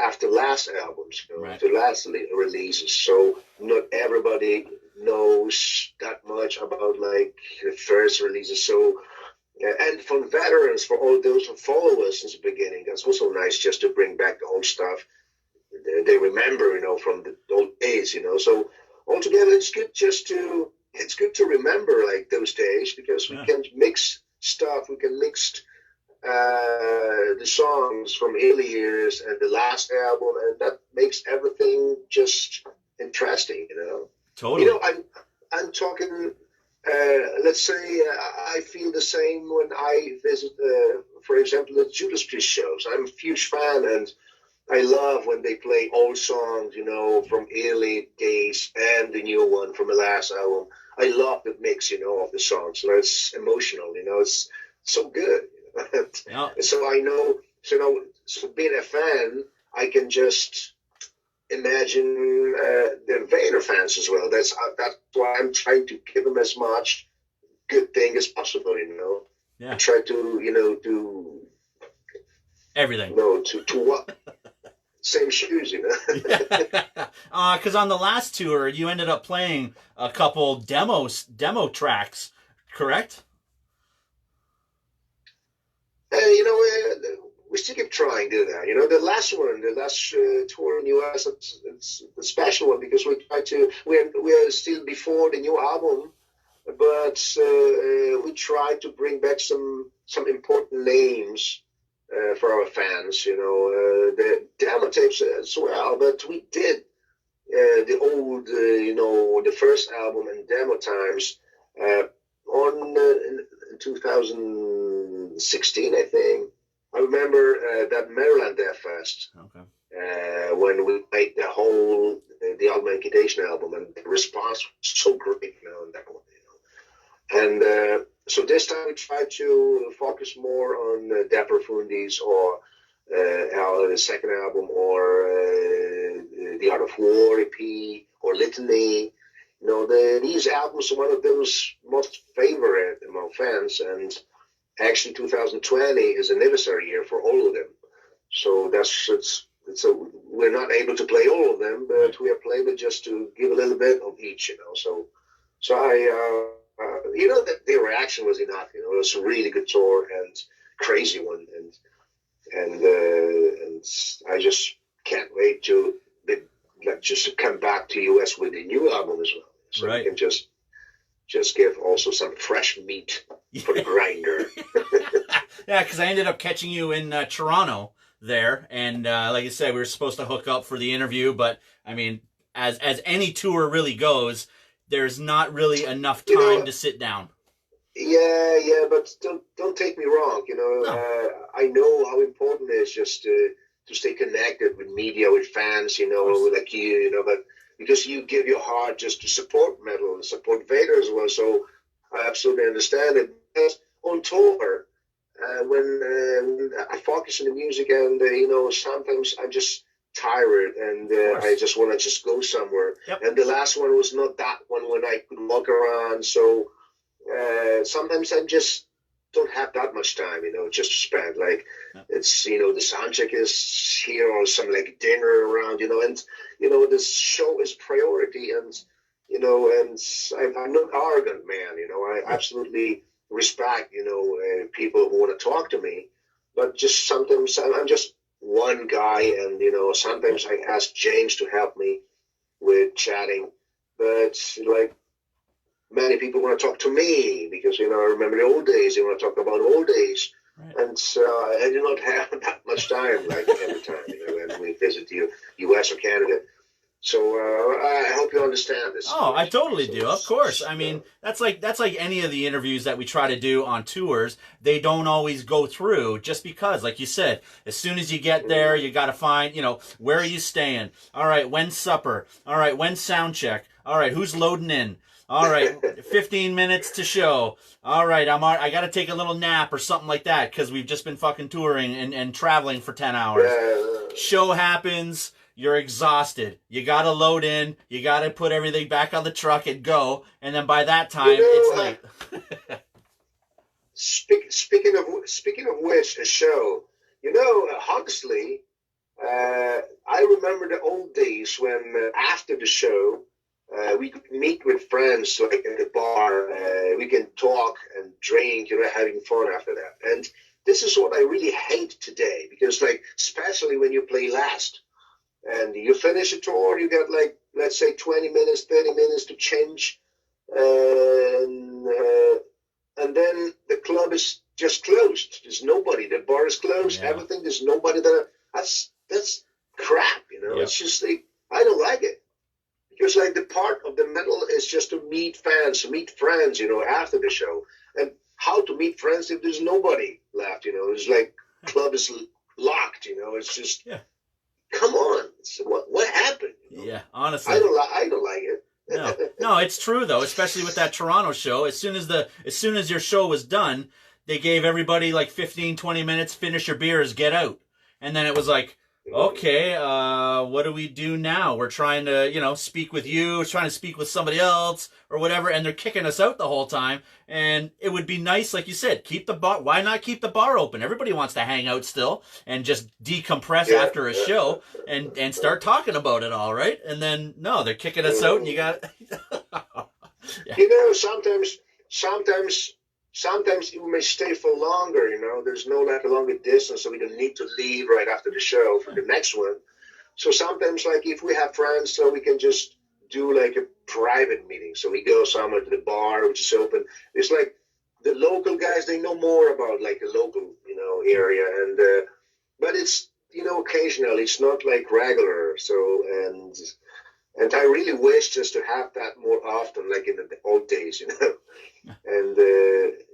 after last albums, Right. after last releases. So not everybody knows that much about like the first releases. So and for veterans, for all those who follow us since the beginning, that's also nice just to bring back the old stuff. They remember, from the old days, So altogether, it's good to remember like those days, because we can mix stuff. We can mix the songs from early years and the last album, and that makes everything just interesting, Totally. I'm talking. Let's say I feel the same when I visit, for example, the Judas Priest shows. I'm a huge fan, and I love when they play old songs, from early days and the new one from the last album. I love the mix, of the songs. It's emotional, it's so good. Yeah. So I know, so being a fan, I can just imagine the Vader fans as well. That's why I'm trying to give them as much good thing as possible, Yeah. I try to, do Everything. to what? Same shoes, Because on the last tour, you ended up playing a couple demo tracks, correct? We still keep trying to do that. The last tour in the US, it's a special one because we're still before the new album, but we try to bring back some important names for our fans, the demo tapes as well. But we did the old, the first album and demo times on in 2016, I think. I remember that Maryland Death Fest. Okay. When we made the Augmentation album, and the response was so great, on that one, And so this time we tried to focus more on De Profundis or the second album, or The Art of War EP, or Litany, these albums are one of those most favorite among fans, and actually 2020 is an anniversary year for all of them. So we're not able to play all of them, but we are playing it just to give a little bit of each, So the reaction was enough. It was a really good tour and crazy one, and I just can't wait to come back to US with a new album as well, so we can just give also some fresh meat for the grinder. Yeah, because I ended up catching you in Toronto there, and like I said, we were supposed to hook up for the interview, but I mean, as any tour really goes, there's not really enough time to sit down. Yeah, but don't take me wrong. No. I know how important it is just to stay connected with media, with fans, like you, but because you give your heart just to support metal and support Vader as well. So I absolutely understand it. Because on tour, when I focus on the music, and sometimes I'm just tired, and I just want to just go somewhere. Yep. And the last one was not that one when I could walk around. So sometimes I just don't have that much time, just to spend. Like, it's, the sound check is here, or some like dinner around, and this show is priority, and and I'm not arrogant, man. I absolutely respect, people who want to talk to me, but just sometimes I'm just one guy, and sometimes I ask James to help me with chatting, but like, many people want to talk to me because, I remember the old days. They want to talk about old days. Right. And I do not have that much time, like, every time, when we visit the U.S. or Canada. So I hope you understand this. Oh, I totally do. Of course. I mean, that's like any of the interviews that we try to do on tours. They don't always go through just because, like you said, as soon as you get there, you got to find, where are you staying? All right, when's supper? All right, when's sound check? All right, who's loading in? All right, 15 minutes to show. All right, I got to take a little nap or something like that because we've just been fucking touring and traveling for 10 hours. Show happens, you're exhausted. You got to load in. You got to put everything back on the truck and go. And then by that time, it's late. Speaking of which, a show, honestly, I remember the old days when after the show, we could meet with friends, like at the bar. We can talk and drink, having fun after that. And this is what I really hate today, because, like, especially when you play last and you finish a tour, you got, like, let's say 20 minutes, 30 minutes to change. And then the club is just closed. There's nobody. The bar is closed. Yeah. Everything. There's nobody there. That's crap. Yep. It's just like, I don't like it. Because, like, the part of the metal is just to meet fans, meet friends, after the show. And how to meet friends if there's nobody left, It's like club is locked, It's just, come on. What happened? Yeah, honestly. I don't like it. No, it's true, though, especially with that Toronto show. As soon as your show was done, they gave everybody like 15, 20 minutes, finish your beers, get out. And then it was like, okay, what do we do now? We're trying to, speak with you, trying to speak with somebody else or whatever, and they're kicking us out the whole time. And it would be nice, like you said, keep the bar. Why not keep the bar open? Everybody wants to hang out still and just decompress after a show and start talking about it all, right? And then, no, they're kicking us out and you got... Sometimes you may stay for longer, There's no like a longer distance, so we don't need to leave right after the show for the next one. So sometimes, like, if we have friends, so we can just do like a private meeting. So we go somewhere to the bar, which is open. It's like the local guys, they know more about like the local, area. And, but it's, occasionally it's not like regular. So, and I really wish just to have that more often, like in the old days, And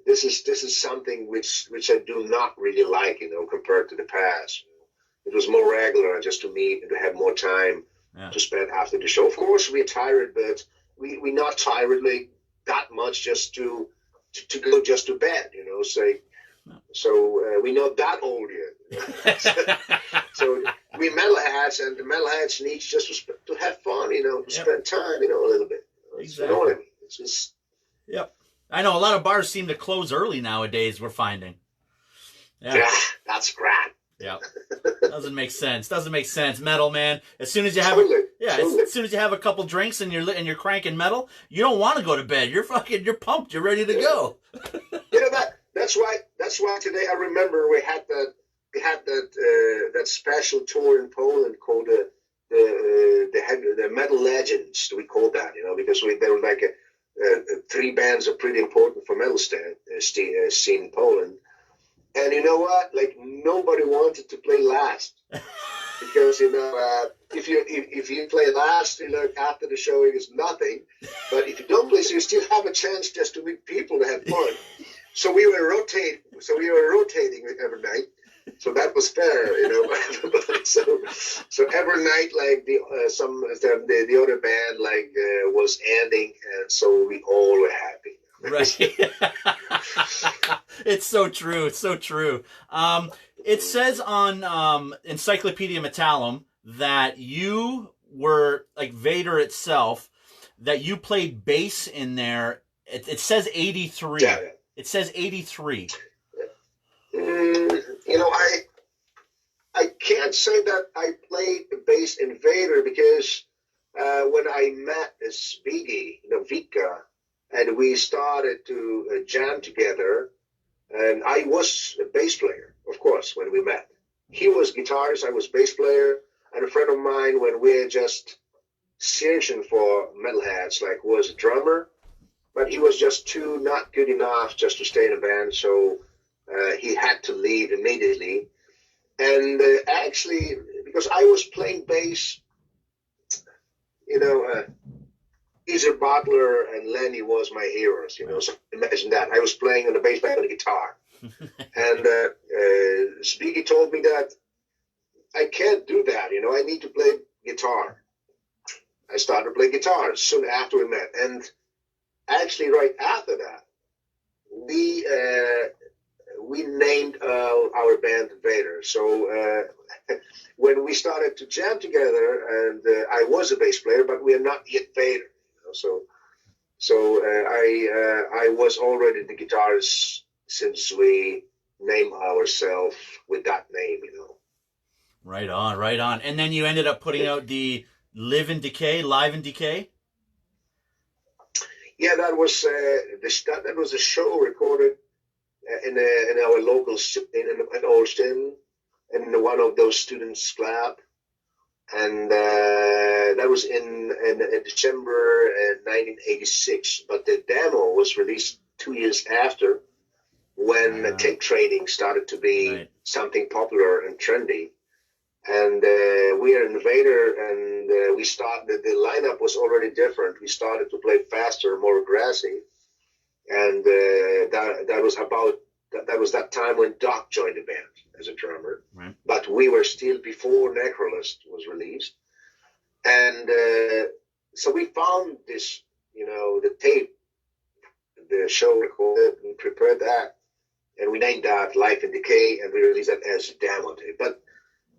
this is something which I do not really like, compared to the past. It was more regular, just to meet and to have more time to spend after the show. Of course, we're tired, but we're not tired like that much just to go just to bed, say. So we're not that old yet. So we metalheads, and the metalheads need just to have fun, to spend time, a little bit. You know what I mean? It's just... Yep. I know a lot of bars seem to close early nowadays, we're finding. Yeah, that's crap. Yeah. Doesn't make sense. Metal, man. As soon as you have as soon as you have a couple drinks and you're cranking metal, you don't want to go to bed. You're pumped. You're ready to go. That's why today I remember we had that special tour in Poland called the Metal Legends. We called that, because there were like 3 bands are pretty important for metal scene in Poland. And you know what? Like, nobody wanted to play last because if you play last, after the show it is nothing. But if you don't play, so you still have a chance just to meet people to have fun. So we were rotating. Every night. So that was fair, so every night, like the other band was ending, and so we all were happy. Right. It's so true. It says on Encyclopedia Metallum that you were, like Vader itself, that you played bass in there. It says 83. Yeah. It says 83. I can't say that I played the bass in Vader because when I met Zbiggy, Vika, and we started to jam together, and I was a bass player, of course, when we met. He was guitarist, I was bass player, and a friend of mine, when we were just searching for metalheads, was a drummer, but he was just not good enough just to stay in a band, so he had to leave immediately. And actually, because I was playing bass, Geezer Butler and Lenny was my heroes, so imagine that. I was playing on the bass, playing on the guitar. And Zbiggy told me that I can't do that, I need to play guitar. I started playing guitar soon after we met. And actually, right after that, we named our band Vader. So when we started to jam together, and I was a bass player, but we are not yet Vader. So I was already the guitarist since we named ourselves with that name. Right on. And then you ended up putting out the Live in Decay. Yeah, that was that was a show recorded in our local in Austin, in one of those students' club, and that was in December 1986. But the demo was released 2 years after, when tape trading started to be something popular and trendy. And we are in Vader, and we started. The lineup was already different. We started to play faster, more aggressive, and that was that time when Doc joined the band as a drummer. Right. But we were still before Necrolist was released, and so we found this, the tape, the show recorded, we prepared that, and we named that Life in Decay, and we released that as a demo tape. But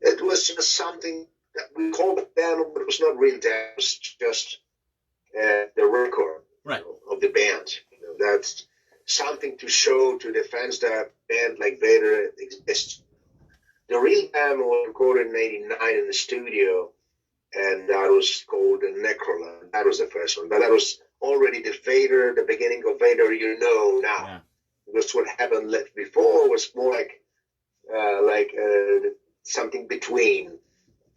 it was just something that we called it demo, but it was not really demo. It was just the record of the band. That's something to show to the fans that band like Vader exists. The real demo was recorded in '89 in the studio, and that was called Necroland. That was the first one, but that was already the Vader, the beginning of Vader now. Yeah. Because what happened before was more like something between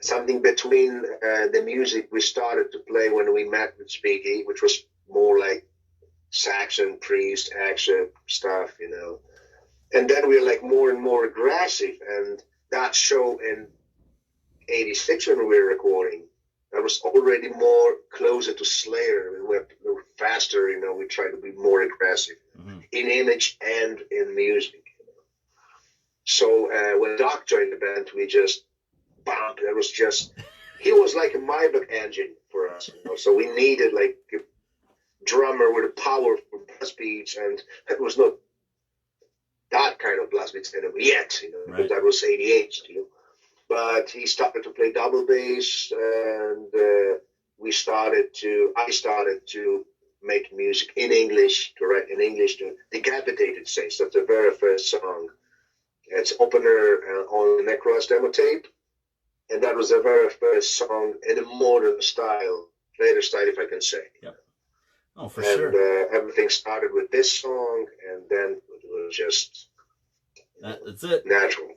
the music we started to play when we met with Speaky, which was more like Saxon, Priest, Action stuff, And then we were more and more aggressive, and that show in '86 when we were recording, that was already more closer to Slayer. We were faster, we tried to be more aggressive in image and in music. So when Doc joined the band, we just bumped. He was like a Maybach engine for us. So we needed a drummer with a powerful blast beats, and it was not that kind of blast beats yet, because that was '88 still. But he started to play double bass, and I started to making music in English, to write in English. To Decapitated Saints, that's the very first song. It's opener on the Necros demo tape. And that was the very first song in a modern style, Vader style, if I can say. Yep. Oh, for and, sure. Everything started with this song, and then it was just that's it. Natural.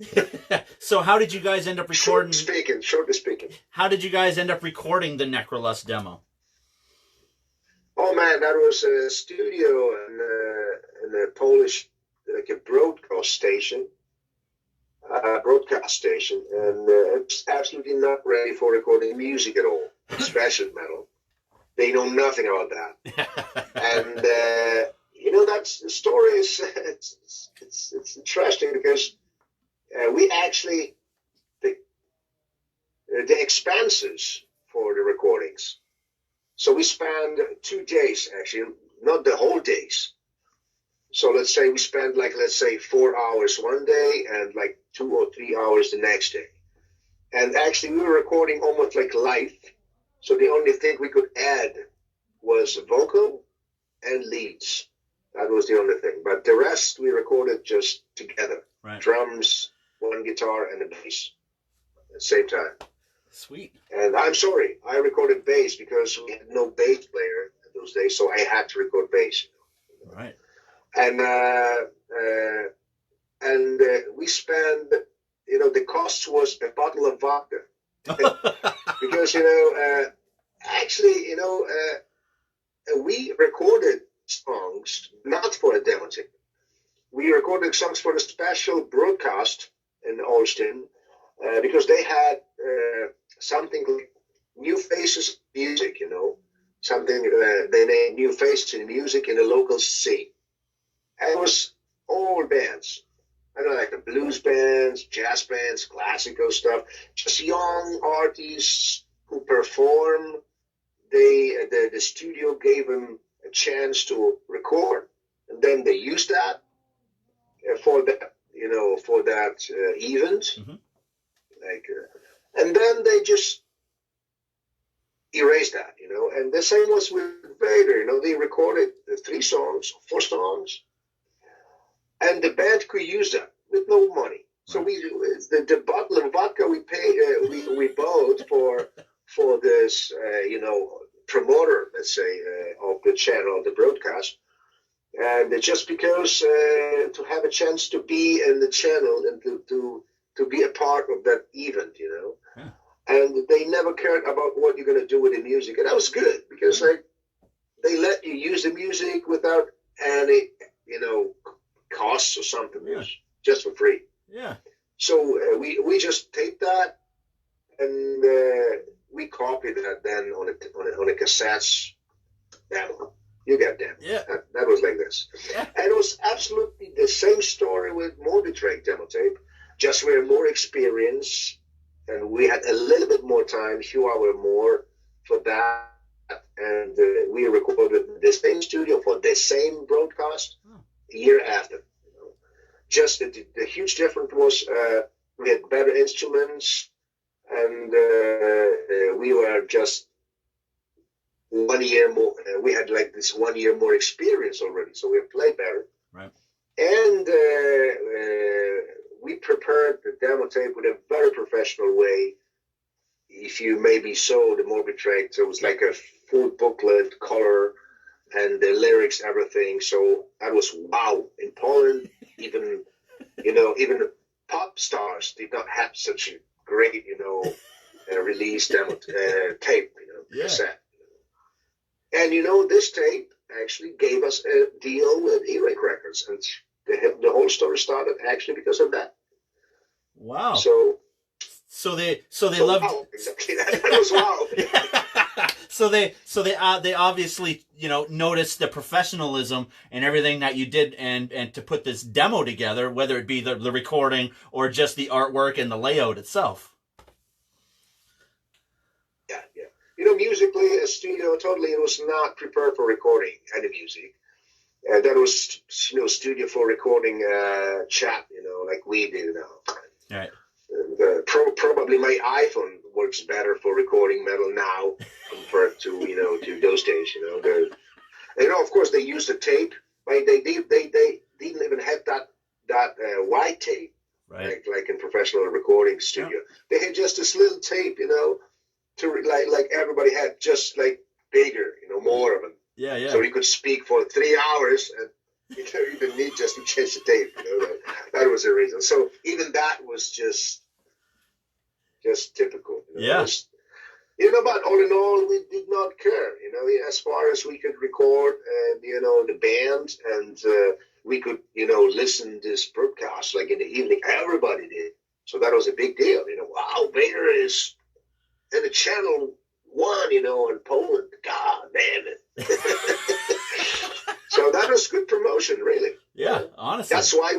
So how did you guys end up recording? Shortly speaking. How did you guys end up recording the Necrolust demo? Oh man, that was a studio in a Polish, like a broadcast station, and it's absolutely not ready for recording music at all, especially metal. They know nothing about that, and that's the story. Is it's interesting because we actually the expenses for the recordings. So we spent 2 days, actually, not the whole days. So let's say we spent 4 hours one day and 2 or 3 hours the next day. And actually we were recording almost like live. So the only thing we could add was vocal and leads. That was the only thing. But the rest we recorded just together. Right. Drums, one guitar, and a bass at the same time. Sweet. And I'm sorry, I recorded bass because we had no bass player in those days, so I had to record bass. Right. And we spent, the cost was a bottle of vodka. Because, we recorded songs not for a demo tape. We recorded songs for a special broadcast in Austin because they had something like new faces music, something they named new faces in music in the local scene. And it was all bands. I don't know, like the blues bands, jazz bands, classical stuff, just young artists who perform. The studio gave them a chance to record, and then they used that for that, for that event. Mm-hmm. And then they just erased that, and the same was with Vader, they recorded the 3 songs, 4 songs, and the band could use that with no money. So the bottle of vodka we paid, we bought for this, promoter, let's say, of the channel, the broadcast, and just because to have a chance to be in the channel and to be a part of that event, Yeah. And they never cared about what you're going to do with the music. And that was good because they let you use the music without any, costs or something. Yeah. Just for free. Yeah. So we just taped that and we copied that then on a cassettes demo. You get that. Yeah. That was like this. Yeah. And it was absolutely the same story with Morbid Drake demo tape. Just we had more experience, and we had a little bit more time, a few hours more for that. And we recorded the same studio for the same broadcast a year after. Just the huge difference was we had better instruments, and we were just 1 year more. We had this 1 year more experience already, so we played better. Right. And we prepared the demo tape with a very professional way. If you maybe saw the Morbid Drake, so it was like a full booklet, color, and the lyrics, everything. So that was wow. In Poland, even pop stars did not have such a great, release demo tape, cassette. And this tape actually gave us a deal with E-Rake Records, and the whole story started actually because of that. Wow. So they loved. Wow, exactly. That was wow. So they obviously noticed the professionalism and everything that you did and to put this demo together, whether it be the recording or just the artwork and the layout itself. Yeah. Musically, a studio totally was not prepared for recording any music. That was studio for recording chat, like we do now. Right. Probably my iPhone works better for recording metal now compared to to those days. And, of course, they used the tape. Right? They didn't even have that white tape, Right. like in professional recording studio. They had just this little tape, to like everybody had, just like bigger, more of them. Yeah, yeah. So you could speak for 3 hours, and you didn't need just to change the tape. That was the reason. So even that was just typical. Yeah. But all in all, we did not care. As far as we could record, and the band, and we could, listen to this broadcast like in the evening. Everybody did. So that was a big deal. Wow, Vader is in the channel 1, in Poland. God damn it. So that was good promotion, really. Yeah, honestly. That's why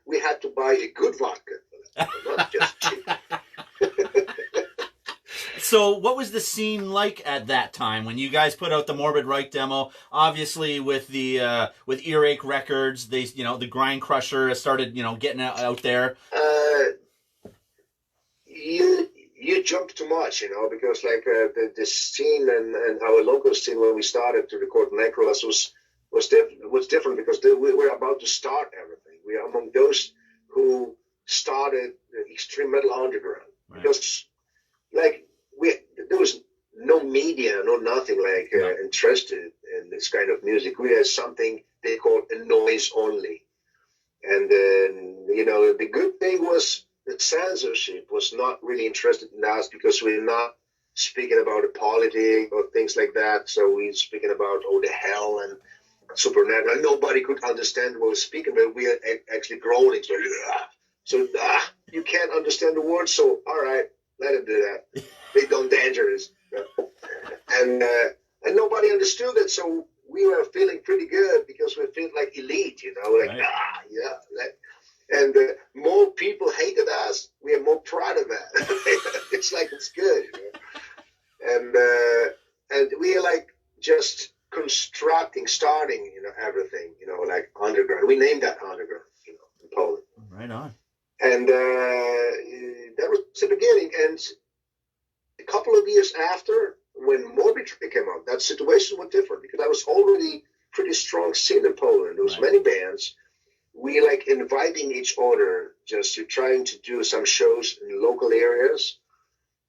we had to buy a good vodka, not just cheap. So what was the scene like at that time when you guys put out the Morbid Reich demo? Obviously with the with Earache Records, they the Grind Crusher started getting out there. You jumped too much, because like the scene and our local scene when we started to record Necrolas was different because we were about to start everything. We are among those who started the extreme metal underground, right. Because like there was no media, no nothing like interested in this kind of music. We had something they called a noise only, and then the good thing was that censorship was not really interested in us because we're not speaking about the politics or things like that. So we're speaking about the hell and supernatural. Nobody could understand what we're speaking, but we are actually growling. So you can't understand the words. So all right, let them do that. They don't dangerous, and nobody understood it. So we were feeling pretty good because we felt like elite, like right. and more people hated us. We are more proud of that. It's like it's good, and we are like just starting, everything, like underground. We named that underground, in Poland. Right on. And that was the beginning. And a couple of years after, when Morbid came out, that situation was different because I was already pretty strong scene in Poland. There was many bands. We like inviting each other just to trying to do some shows in local areas.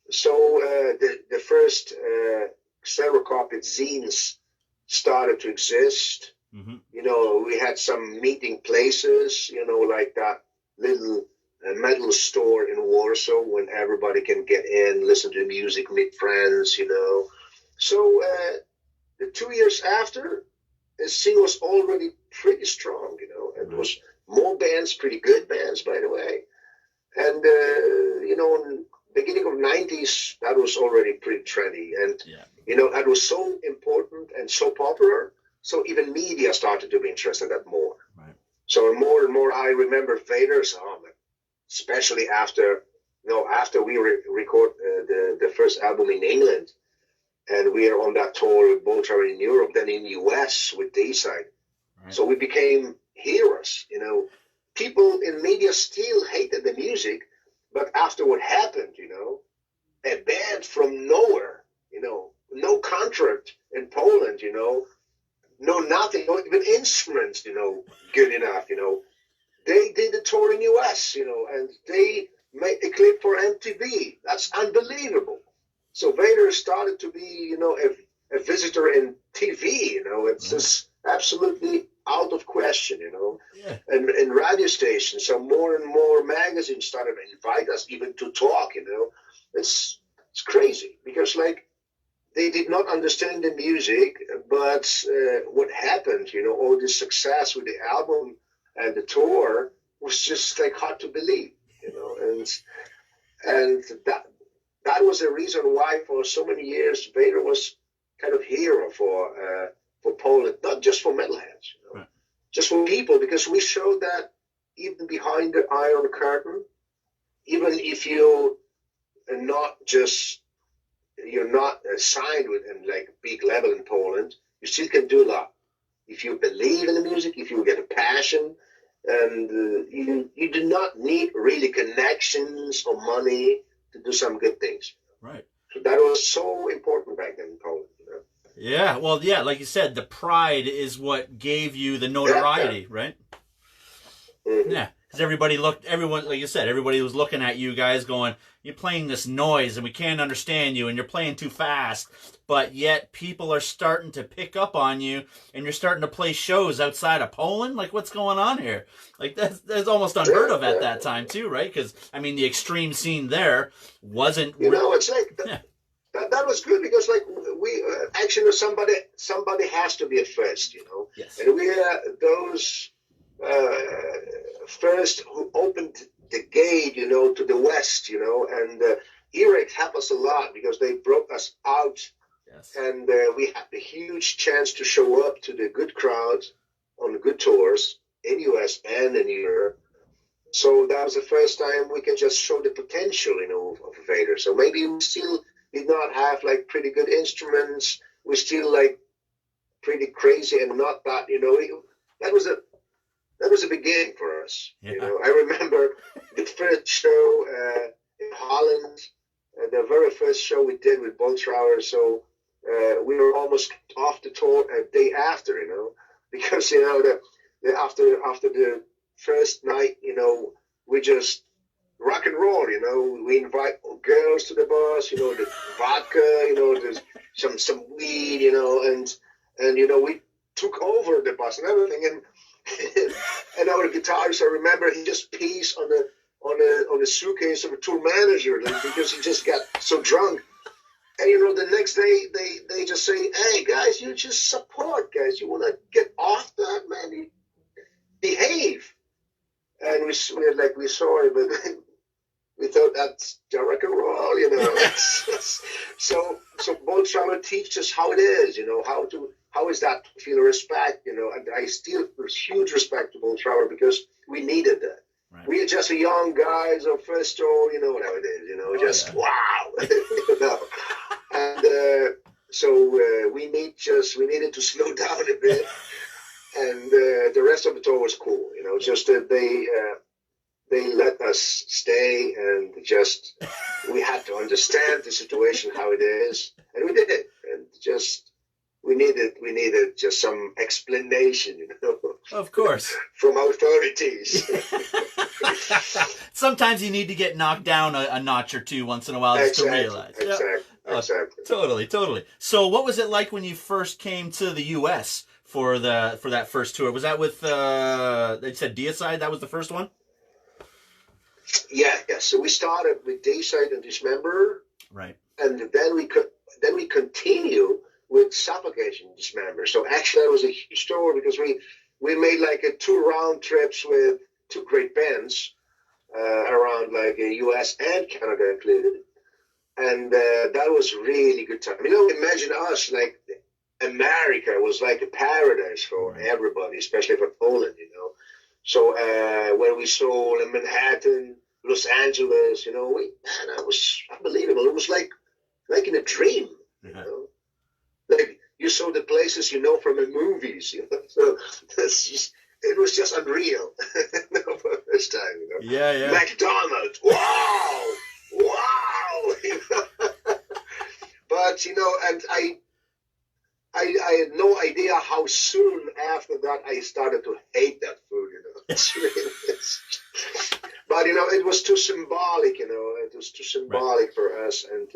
So the first several-copied zines started to exist. Mm-hmm. We had some meeting places, like that little metal store in Warsaw when everybody can get in, listen to music, meet friends, So the 2 years after, the scene was already pretty strong, and it was more bands, pretty good bands, by the way. And, in the beginning of 90s, that was already pretty trendy. And, that was so important and so popular. So even media started to be interested in that more. Right. So more and more, I remember Vader, especially after we record the first album in England. And we are on that tour both are in Europe, then in the US with D-Side. Right. So we became heroes, People in media still hated the music, but after what happened, a band from nowhere, no contract in Poland, no nothing, no even instruments, good enough, They did a tour in US, and they made a clip for MTV. That's unbelievable. So Vader started to be, a visitor in TV, It's just absolutely out of question, Yeah. And radio stations. So more and more magazines started to invite us even to talk, It's crazy because, like, they did not understand the music, but what happened, all this success with the album and the tour was just like hard to believe, and that was the reason why for so many years Vader was kind of hero for Poland, not just for metalheads, right. Just for people, because we showed that even behind the Iron Curtain, even if you're not signed with a like big level in Poland, you still can do a lot if you believe in the music, if you get a passion. And you do not need really connections or money to do some good things. Right. So that was so important back then in Poland. Yeah, well, yeah, like you said, the pride is what gave you the notoriety, right? Mhm. Yeah, because everyone, like you said, everybody was looking at you guys going, you're playing this noise and we can't understand you and you're playing too fast. But yet people are starting to pick up on you and you're starting to play shows outside of Poland. Like, what's going on here? Like, that's almost unheard of at that time, too, right? Because, I mean, the extreme scene there wasn't... It's like... Yeah. That was good because, like, we actually somebody has to be a first, Yes. and we are those first who opened the gate, to the west, and Iraq helped us a lot because they broke us out, Yes. and we had a huge chance to show up to the good crowds on the good tours in US and in Europe. So that was the first time we can just show the potential, of Vader. So maybe we still did not have like pretty good instruments. We're still like pretty crazy and not that, that was a beginning for us. Yeah. I remember the first show in Holland, the very first show we did with Boltrower. So we were almost off the tour a day after, because after the first night, we just rock and roll, we invite girls to the bus, the vodka, there's some weed, and we took over the bus and everything, and our guitarist, I remember, he just pees on the suitcase of a tour manager because he just got so drunk. And the next day they just say, hey guys, you just support, guys, you want to get off that, man, behave. And we're like, we're sorry, but we thought that's rock and roll, So Bolt Traveler teaches us how it is, how is that to feel respect, and I still was huge respect to Bolt Traveler because we needed that. Right. We are just a young guys, our first show, you know how it is, wow. And so we needed to slow down a bit. And the rest of the tour was cool, just that they let us stay and just, we had to understand the situation, how it is, and we did it. And just, we needed just some explanation, Of course. From authorities. Sometimes you need to get knocked down a notch or two once in a while just to realize. Exactly. Totally. So what was it like when you first came to the U.S., for that first tour? Was that with they said Deicide? That was the first one? Yeah. So we started with Deicide and Dismember. Right. And then we continue with Suffocation and Dismember. So actually that was a huge tour because we made like a 2 round trips with 2 great bands around like US and Canada included. And that was really good time. Imagine us, like America was like a paradise for everybody, especially for Poland, So where we saw in Manhattan, Los Angeles, that was unbelievable. It was like in a dream, Like you saw the places from the movies, So it was just unreal. For the first time, Yeah. McDonald's, wow. But and I had no idea how soon after that I started to hate that food, But, it was too symbolic, it was too symbolic for us. And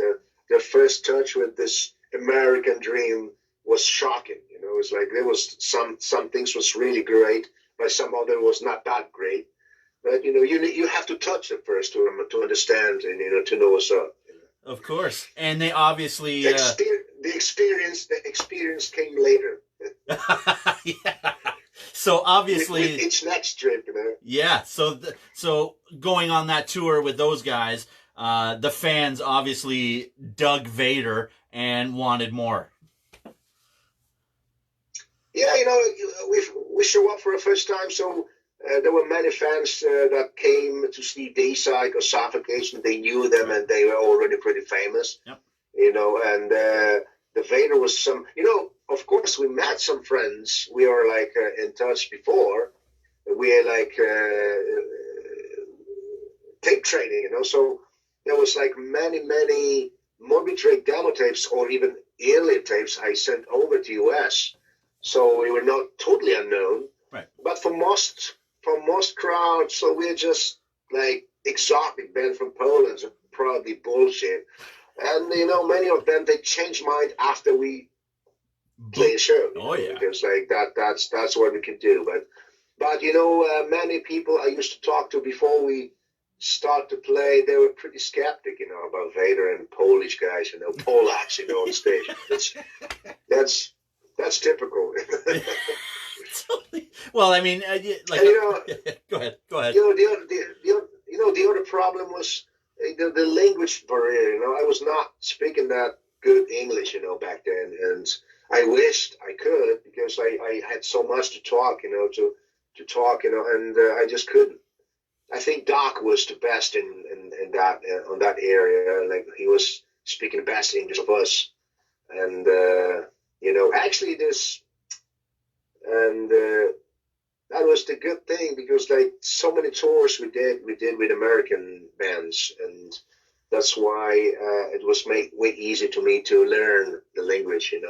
the first touch with this American dream was shocking, It's like there was some things was really great, but some other was not that great. But, you have to touch it first to understand and, to know what's up. Of course. And they obviously... The experience came later. Yeah. So obviously... With each next trip, Yeah. So going on that tour with those guys, the fans obviously dug Vader and wanted more. Yeah, we show up for the first time, so there were many fans that came to see Deicide or Suffocation. They knew them and they were already pretty famous. Yep. And the Vader was some, of course we met some friends. We were like in touch before. We are like tape trading, So there was like many Morbid Drake demo tapes or even early tapes I sent over to US, so we were not totally unknown. Right. But for most crowds, so we're just like exotic band from Poland, so probably bullshit. And many of them they change mind after we play a show. Oh yeah. Because like that's what we can do. But many people I used to talk to before we start to play, they were pretty skeptic, about Vader and Polish guys, Polacks, on stage. That's typical. Well, I mean, like, and, go ahead. The other problem was the language barrier. I was not speaking that good English, back then, and I wished I could because I had so much to talk, to talk, and I just couldn't. I think Doc was the best in that on that area. Like he was speaking the best English of us, and actually this, and that was the good thing because like so many tours we did with American bands, and that's why it was made way easy to me to learn the language, and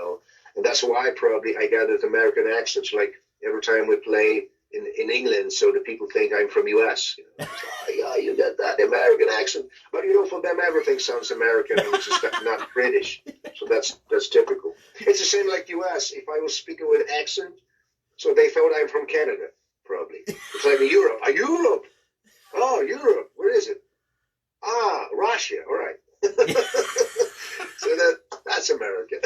that's why probably I got an American accent. Like every time we play in England, so the people think I'm from US. Yeah, you got that American accent, but for them everything sounds American, which is not British. So that's typical. It's the same like US. If I was speaking with an accent, so they thought I'm from Canada, probably. It's like Europe. Europe. Oh, Europe. Where is it? Russia. All right. So that's American.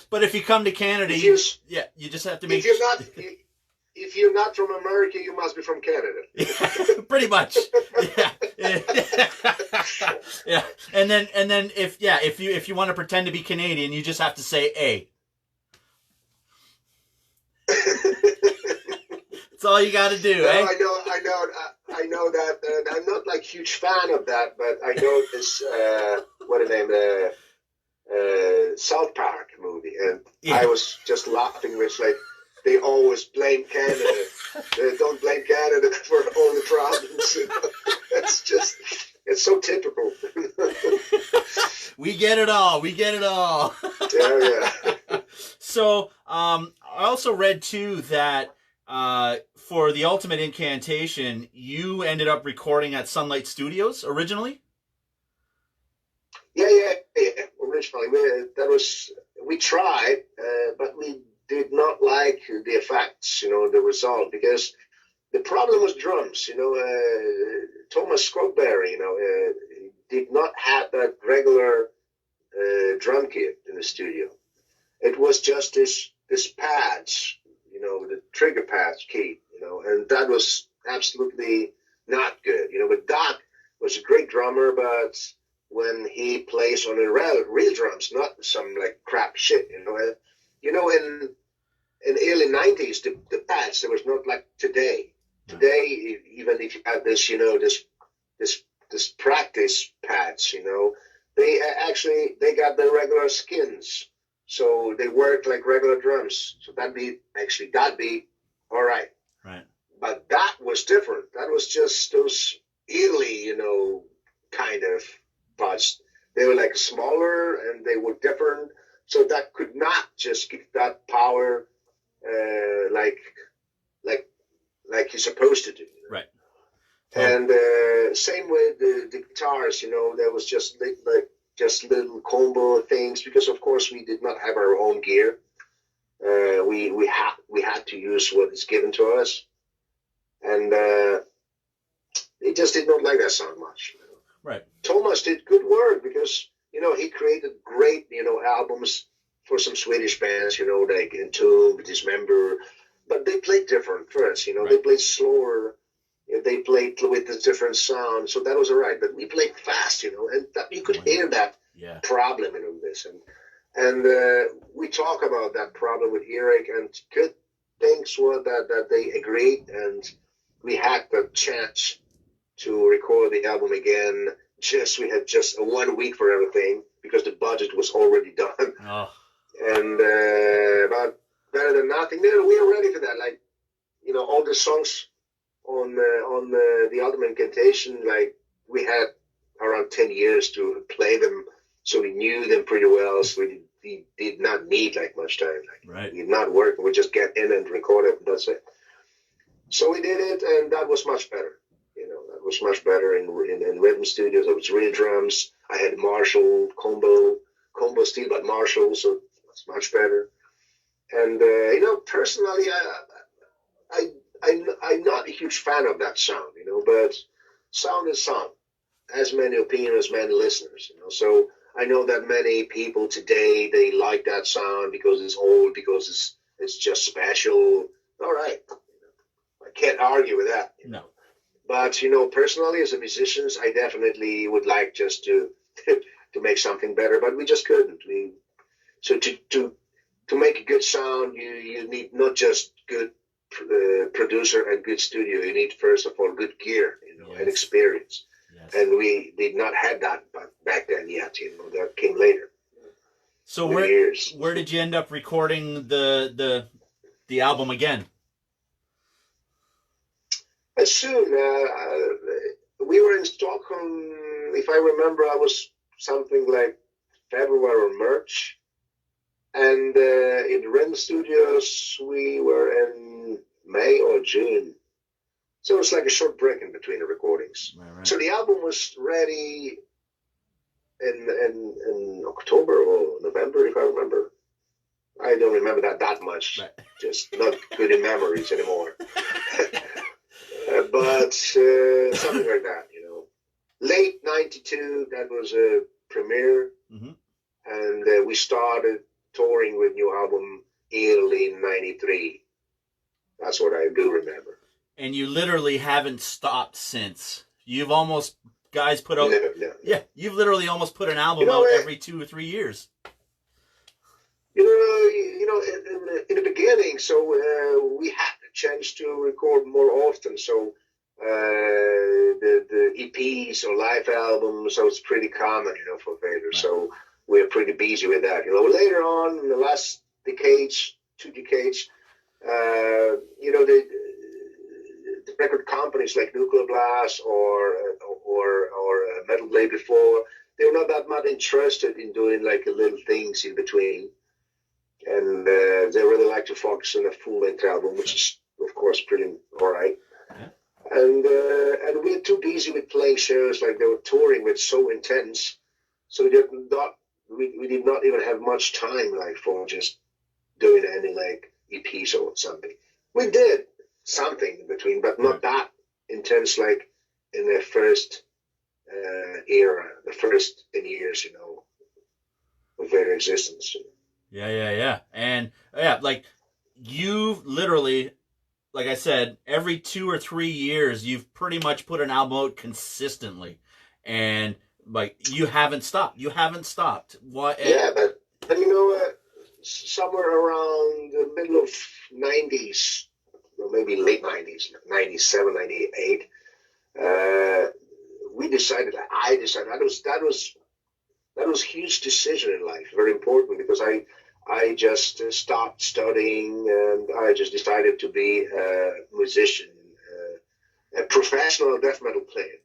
But if you come to Canada, you just have to make. If you're not from America, you must be from Canada. Pretty much. Yeah. Yeah. And then if you want to pretend to be Canadian, you just have to say A. That's all you got to do, eh? I know that. I'm not like huge fan of that, but I know this. What the name? South Park movie, and I was just laughing. It's like they always blame Canada. They don't blame Canada for all the problems. It's so typical. We get it all. Yeah. So, I also read too that for the Ultimate Incantation, you ended up recording at Sunlight Studios originally. Yeah. Originally, we tried, but we did not like the effects, the result, because the problem was drums. Thomas Scropeberry, did not have that regular drum kit in the studio. It was just this pads, the trigger pads key, and that was absolutely not good. But Doc was a great drummer, but when he plays on the real drums, not some like crap shit, in the early 90s, the pads, there was not like today. Today, even if you have this, this practice pads, they got the regular skins. So they work like regular drums. So that'd be all right. Right. But that was different. That was just those early, kind of pods. They were like smaller and they were different. So that could not just give that power like you're supposed to do. Right. And same with the guitars, there was just just little combo things, because of course we did not have our own gear. We had to use what is given to us, and he just did not like that sound much. Right. Thomas did good work because he created great albums for some Swedish bands, like Entombed, Dismember, but they played different first. Right. They played slower. They played with a different sound, so that was all right. But we played fast, and that, you could hear that problem in this. And we talk about that problem with Eric, and good things were that they agreed, and we had the chance to record the album again. We had just 1 week for everything because the budget was already done. Oh. And but better than nothing. We were ready for that. Like, all the songs on the Ultimate Incantation, like we had around 10 years to play them, so we knew them pretty well. So we we did not need like much time. Like, Right. we did not work. We just get in and record it, and that's it. So we did it, and that was much better. That was much better in rhythm studios. It was real drums. I had Marshall combo steel, but Marshall, so it was much better. And personally, I'm not a huge fan of that sound, but sound is sound. As many opinions, as many listeners, So I know that many people today, they like that sound because it's old, because it's just special. All right. I can't argue with that. No. But, personally, as a musician, I definitely would like just to to make something better, but we just couldn't. So to make a good sound, you need not just good producer and good studio. You need, first of all, good gear, and experience. Yes. And we did not have that back then yet. That came later. So where did you end up recording the album again? As soon we were in Stockholm. If I remember, I was something like February or March. And in Ren Studios, we were in May or June. So it was like a short break in between the recordings. Right. So the album was ready in October or November, if I remember. I don't remember that much. Right. Just not good in memories anymore. But something like that, Late 92, that was a premiere. Mm-hmm. And we started touring with new album early in 93. That's what I do remember. And you literally haven't stopped since. You've almost, guys, put out... No. Yeah, you've literally almost put an album out every 2 or 3 years. In the beginning, so we had the chance to record more often. So the EPs or live albums, so it's pretty common, for Vader. Right. So we're pretty busy with that. Later on, in the last decades, 2 decades, the record companies like Nuclear Blast or Metal Blade before, they were not that much interested in doing like little things in between. And they really like to focus on a full-length album, which is, of course, pretty all right. Yeah. And we're too busy with playing shows, like they were touring with so intense, so we did not even have much time, like, for just doing any like EPs or something. We did something in between, but not that intense, like in the first era, the first 10 years, of their existence. Yeah. And like you've literally, like I said, every 2 or 3 years, you've pretty much put an album out consistently, and like you haven't stopped. What? Yeah, but somewhere around the middle of 90s, or maybe late 90s, 97, 98, I decided that was a huge decision in life, very important, because I just stopped studying and I just decided to be a musician, a professional death metal player.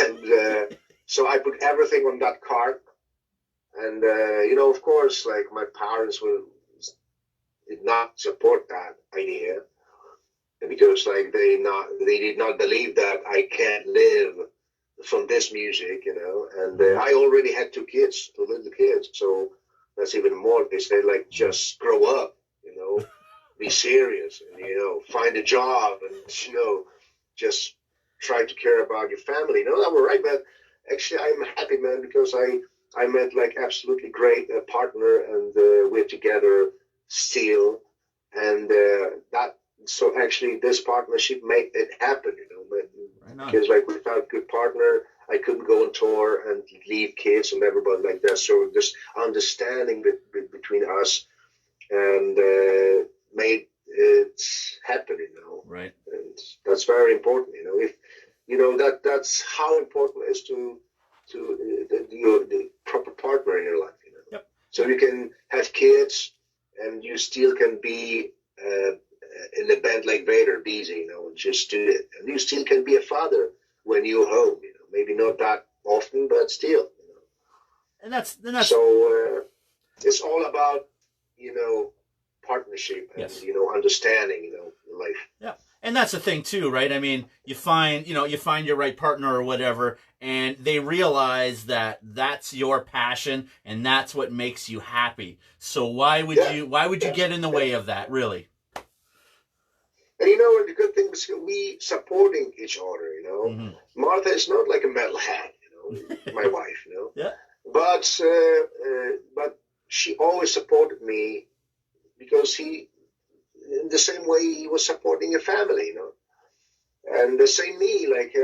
And so I put everything on that card. And, of course, like my parents did not support that idea, because like they did not believe that I can't live from this music, and I already had 2 little kids, so that's even more. They say, like, just grow up, be serious, and, find a job, and, just try to care about your family. That was right, but actually I'm happy, man, because I met, like, absolutely great partner, and we're together still, and so actually this partnership made it happen, because like without a good partner, I couldn't go on tour and leave kids and everybody like that. So this understanding between us and made it happen, Right. And that's very important, if that's how important it is to the proper partner in your life, Yep. So you can have kids and you still can be in a band like Vader, busy, and just do it. And you still can be a father when you're home, maybe not that often, but still. And that's so. it's all about, partnership and, Yes. understanding, in life. Yeah. And that's the thing too, right? I mean, you find your right partner or whatever, and they realize that that's your passion and that's what makes you happy. So why would you get in the way of that, really? And the good thing is we supporting each other, Mm-hmm. Martha is not like a metalhead, my wife, Yeah. But she always supported me because in the same way he was supporting a family, and the same me, like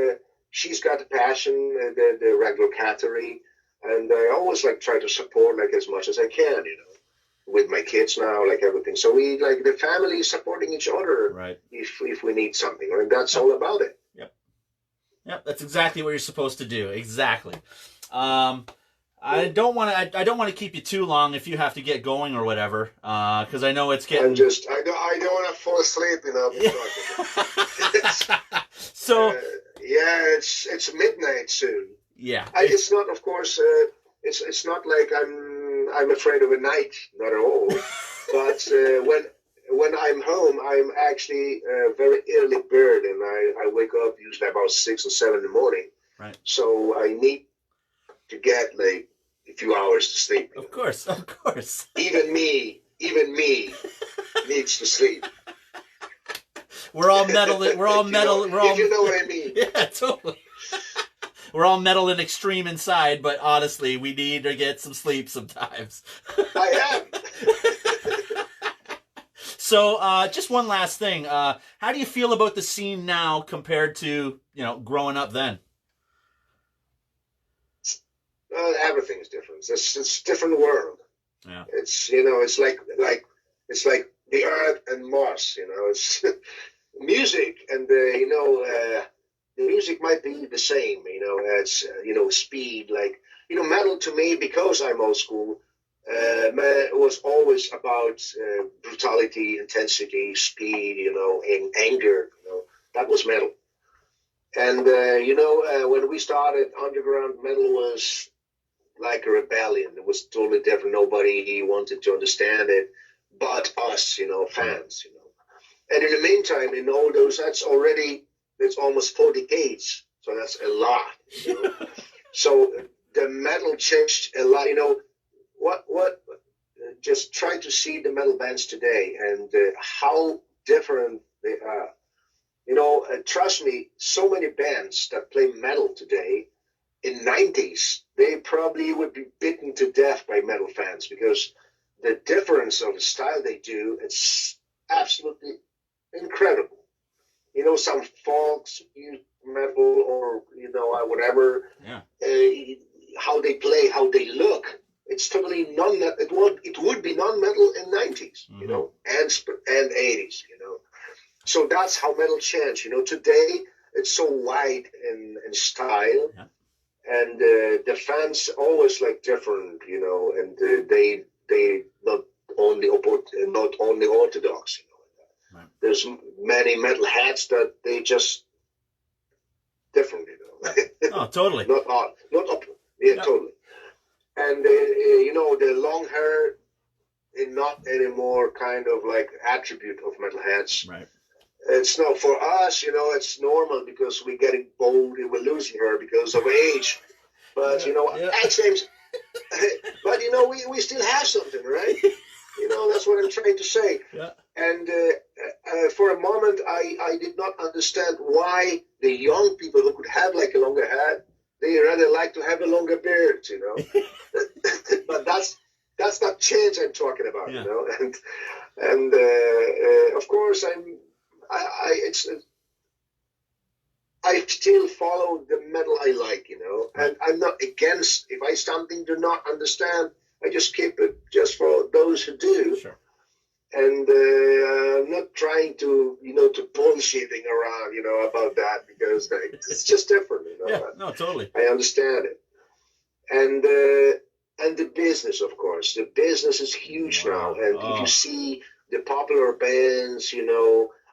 she's got the passion, the regular cattery, and I always like try to support like as much as I can, with my kids now, like everything. So we like the family supporting each other, Right. if we need something, and that's all about it. Yep, that's exactly what you're supposed to do. Exactly. I don't want to keep you too long if you have to get going or whatever, because I know it's getting. I don't want to fall asleep, So. Yeah, it's midnight soon. Yeah. It's not, of course. It's not like I'm afraid of a night, not at all. But when I'm home, I'm actually a very early bird, and I wake up usually about 6 or 7 in the morning. Right. So I need to get like a few hours to sleep. Of course. Even me needs to sleep. We're all metal. We're all metal. If you know what I mean. Yeah, totally. We're all metal and extreme inside, but honestly, we need to get some sleep sometimes. I am. So, just one last thing. How do you feel about the scene now compared to, growing up then? Everything's different. It's a different world. Yeah. It's it's like the Earth and Mars. It's music, and the music might be the same. It's speed. Like metal to me, because I'm old school. It was always about brutality, intensity, speed, and anger. That was metal. And when we started, underground metal was like a rebellion. It was totally different. Nobody wanted to understand it, but us, fans. And in the meantime, in all those, that's almost 40 decades. So that's a lot. So the metal changed a lot. What? Just try to see the metal bands today and how different they are. Trust me, so many bands that play metal today, in 90s, they probably would be bitten to death by metal fans because the difference of the style they do, it's absolutely incredible. Some folks metal or, whatever, Yeah. How they play, how they look. It's totally it would be non-metal in 90s, and 80s, So that's how metal changed. Today it's so wide in style, Yeah. and the fans always like different, and they not only orthodox. Right. There's many metal heads that they just different, Oh, totally. not up, yeah, No. totally. And the long hair is not anymore kind of like attribute of metalheads. Right. It's not for us, it's normal because we're getting old and we're losing her because of age. But at times, but we still have something, right? That's what I'm trying to say. Yeah. And for a moment, I did not understand why the young people who could have like a longer hair, they rather like to have a longer beard, But that's that change I'm talking about, Yeah. And of course I still follow the metal I like, and I'm not against. If I something do not understand, I just keep it just for those who do. Sure. And I'm not trying to, to bullshitting around, about that because it's just different, Yeah. No, totally. I understand it. And the business, of course, the business is huge now. And if you see the popular bands,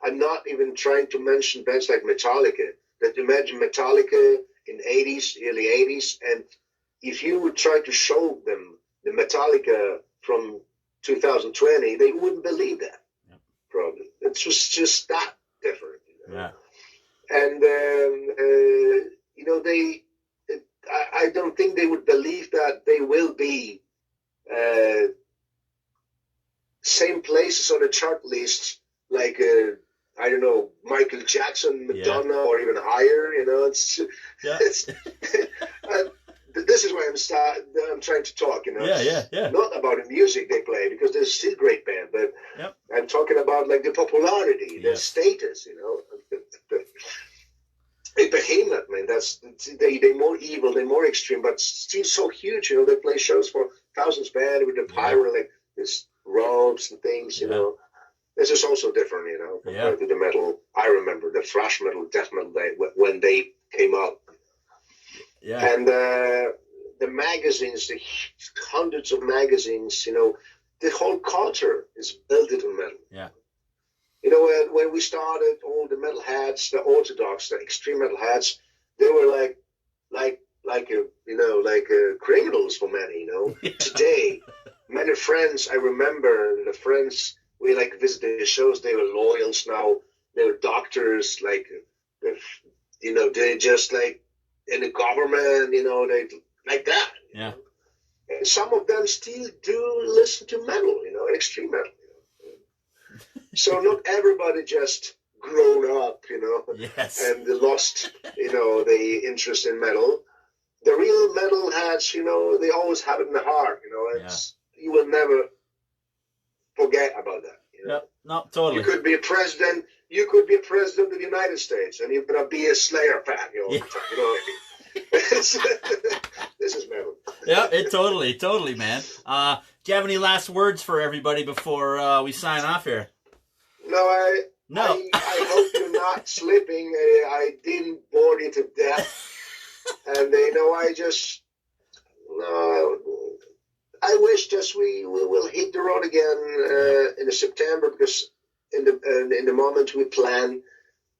I'm not even trying to mention bands like Metallica. That imagine Metallica in early 80s, and if you would try to show them the Metallica from 2020, they wouldn't believe that. Yep. Probably. It was just that different. Yeah. And, I don't think they would believe that they will be same places on the chart list, like, I don't know, Michael Jackson, Madonna, or even higher. It's this is why I'm trying to talk. Yeah. Not about the music they play, because they're still a great band, but I'm talking about like the popularity, the status. A behemoth, man. They're more evil, they're more extreme, but still so huge. They play shows for thousands band with the pyro, like this robes and things. This is also different, compared to the metal. I remember the thrash metal, death metal when they came out. Yeah. And the magazines, the hundreds of magazines, the whole culture is built on metal. Yeah. When we started, all the metalheads, the orthodox, the extreme metalheads, they were like criminals for many. Today, many friends, I remember the friends we visited the shows. They were lawyers now. They were doctors, they're just in the government, they like that. Yeah. And some of them still do listen to metal, extreme metal. So not everybody just grown up, Yes. and lost, the interest in metal. The real metalheads, they always have it in the heart, you will never forget about that. Yep. No, totally. You could be a president. You could be a president of the United States, and you're gonna be a Slayer fan all the time. You know what I mean? This is metal. Yeah, totally, man. Do you have any last words for everybody before we sign off here? No, I hope you're not slipping. I didn't bore you to death, and I wish just we will hit the road again in September, because in the moment we plan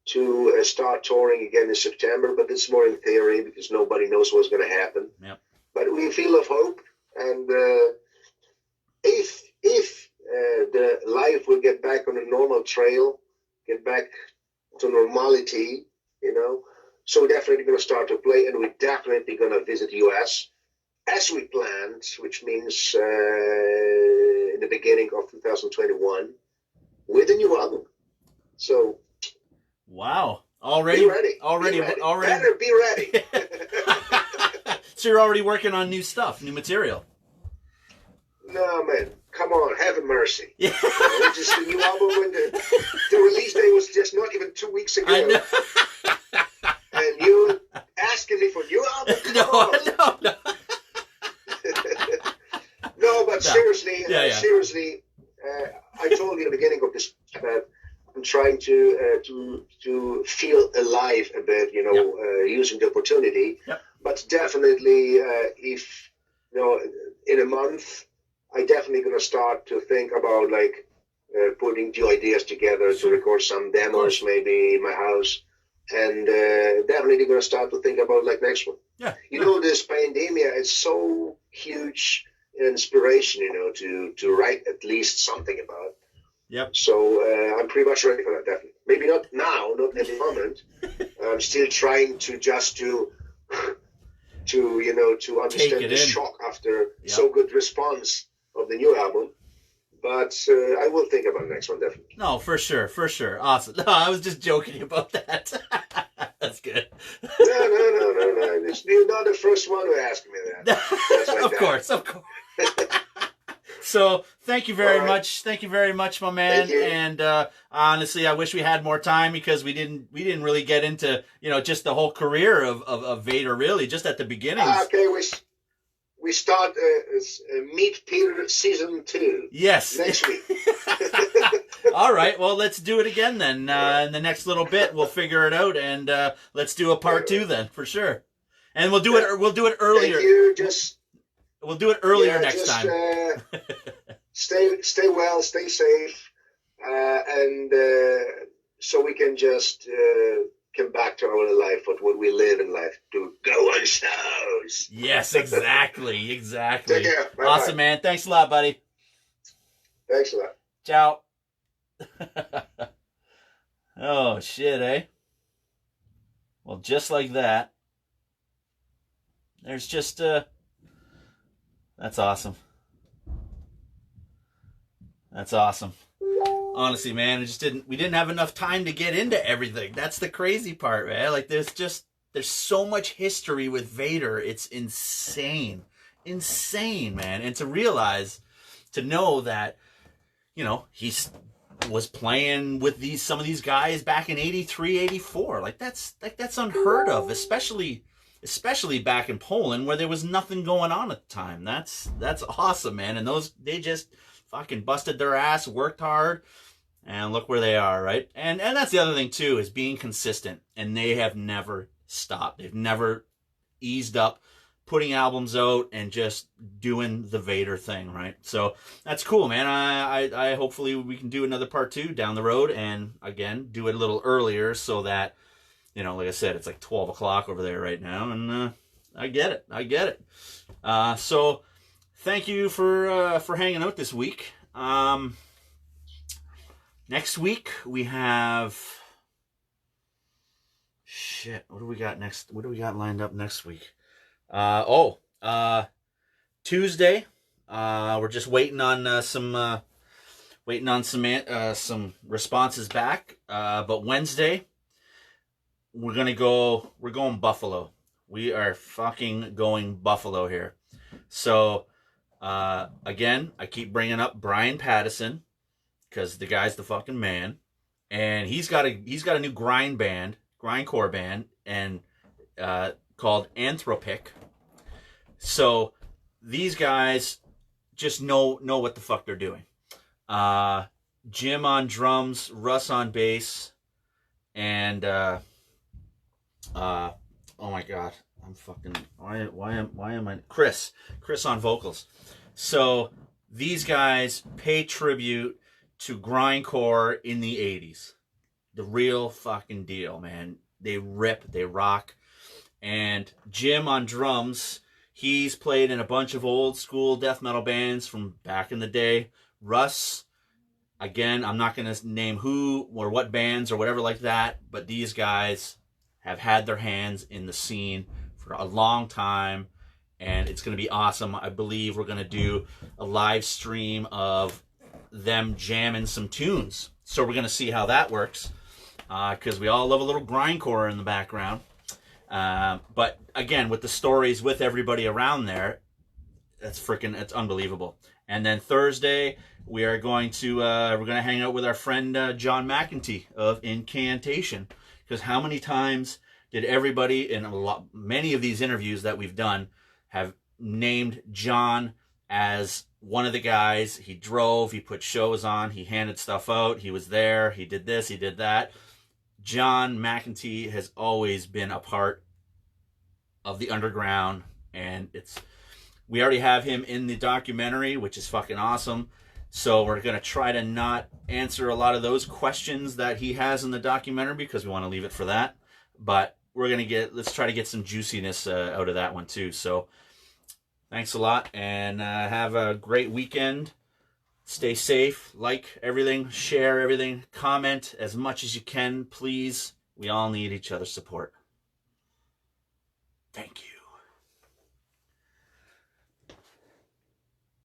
to start touring again in September, but it's more in theory because nobody knows what's going to happen. Yep. But we feel of hope, and if the life will get back on a normal trail, get back to normality, so we're definitely going to start to play, and we're definitely going to visit the US as we planned, which means in the beginning of 2021 with a new album. So, wow! Already, be ready. Already. Better be ready. So you're already working on new stuff, new material. No, man, come on, have mercy. Yeah. Just the new album, when the release day was just not even 2 weeks ago. I know. And you asking me for new album? No. No, but seriously, seriously, I told you at the beginning of this that I'm trying to feel alive a bit, using the opportunity. Yep. But definitely, if in a month, I definitely going to start to think about putting the ideas together to record some demos, maybe in my house, and definitely going to start to think about next one. Yeah. This pandemic is so huge inspiration, to write at least something about. Yep. So I'm pretty much ready for that, definitely. Maybe not now, not at the moment. I'm still trying to understand the shock after so good response of the new album. But I will think about the next one, definitely. No, for sure. Awesome. No, I was just joking about that. That's good. No. You're not the first one who asked me that. Of course. So, thank you very much. Thank you very much, my man. And honestly, I wish we had more time, because we didn't really get into just the whole career of Vader, really, just at the beginning. Okay, we start Meet Peter season 2. Yes. Next week. All right. Well, let's do it again then. In the next little bit, we'll figure it out, and let's do a part 2 then, for sure. And we'll do it. We'll do it earlier. Thank you. We'll do it earlier next time. Stay well, stay safe, and so we can just come back to our life, what we live in life, to go on shows. Yes, exactly. Take care. Bye-bye. Awesome, man. Thanks a lot, buddy. Thanks a lot. Ciao. Oh, shit, eh? Well, just like that, there's just, that's awesome. That's awesome. Honestly, man, we didn't have enough time to get into everything. That's the crazy part, man. Like, there's so much history with Vader. It's insane. Insane, man. And to know that, you know, he's was playing with some of these guys back in 83, 84. Like that's unheard of, especially back in Poland where there was nothing going on at the time. That's awesome, man. And they just fucking busted their ass, worked hard, and look where they are, right? And that's the other thing too, is being consistent. And they have never stopped. They've never eased up, putting albums out and just doing the Vader thing, right? So that's cool, man. I hopefully we can do another part 2 down the road, and again do it a little earlier so that, you know, like I said, it's like 12 o'clock over there right now, and I get it. So thank you for hanging out this week. Next week we have shit. What do we got next? What do we got lined up next week? Tuesday, we're just waiting on some responses back. But Wednesday, we're going Buffalo. We are fucking going Buffalo here. So, again, I keep bringing up Brian Pattison because the guy's the fucking man, and he's got a new grindcore band, and called Anthropic. So these guys just know what the fuck they're doing. Jim on drums, Russ on bass, and oh my god, I'm fucking why am I Chris on vocals. So these guys pay tribute to grindcore in the 80s. The real fucking deal, man. They rip, they rock. And Jim on drums, he's played in a bunch of old school death metal bands from back in the day. Russ, again, I'm not going to name who or what bands or whatever like that, but these guys have had their hands in the scene for a long time, and it's going to be awesome. I believe we're going to do a live stream of them jamming some tunes. So we're going to see how that works, because we all love a little grindcore in the background. But again, with the stories with everybody around there, it's unbelievable. And then Thursday, we are going to hang out with our friend John McEntee of Incantation, because how many times did everybody in many of these interviews that we've done have named John as one of the guys? He drove, he put shows on, he handed stuff out, he was there, he did this, he did that. John McEntee has always been a part of the underground, and we already have him in the documentary, which is fucking awesome. So we're going to try to not answer a lot of those questions that he has in the documentary, because we want to leave it for that. But let's try to get some juiciness out of that one too. So thanks a lot, and have a great weekend. Stay safe, like everything, share everything, comment as much as you can, please. We all need each other's support. Thank you.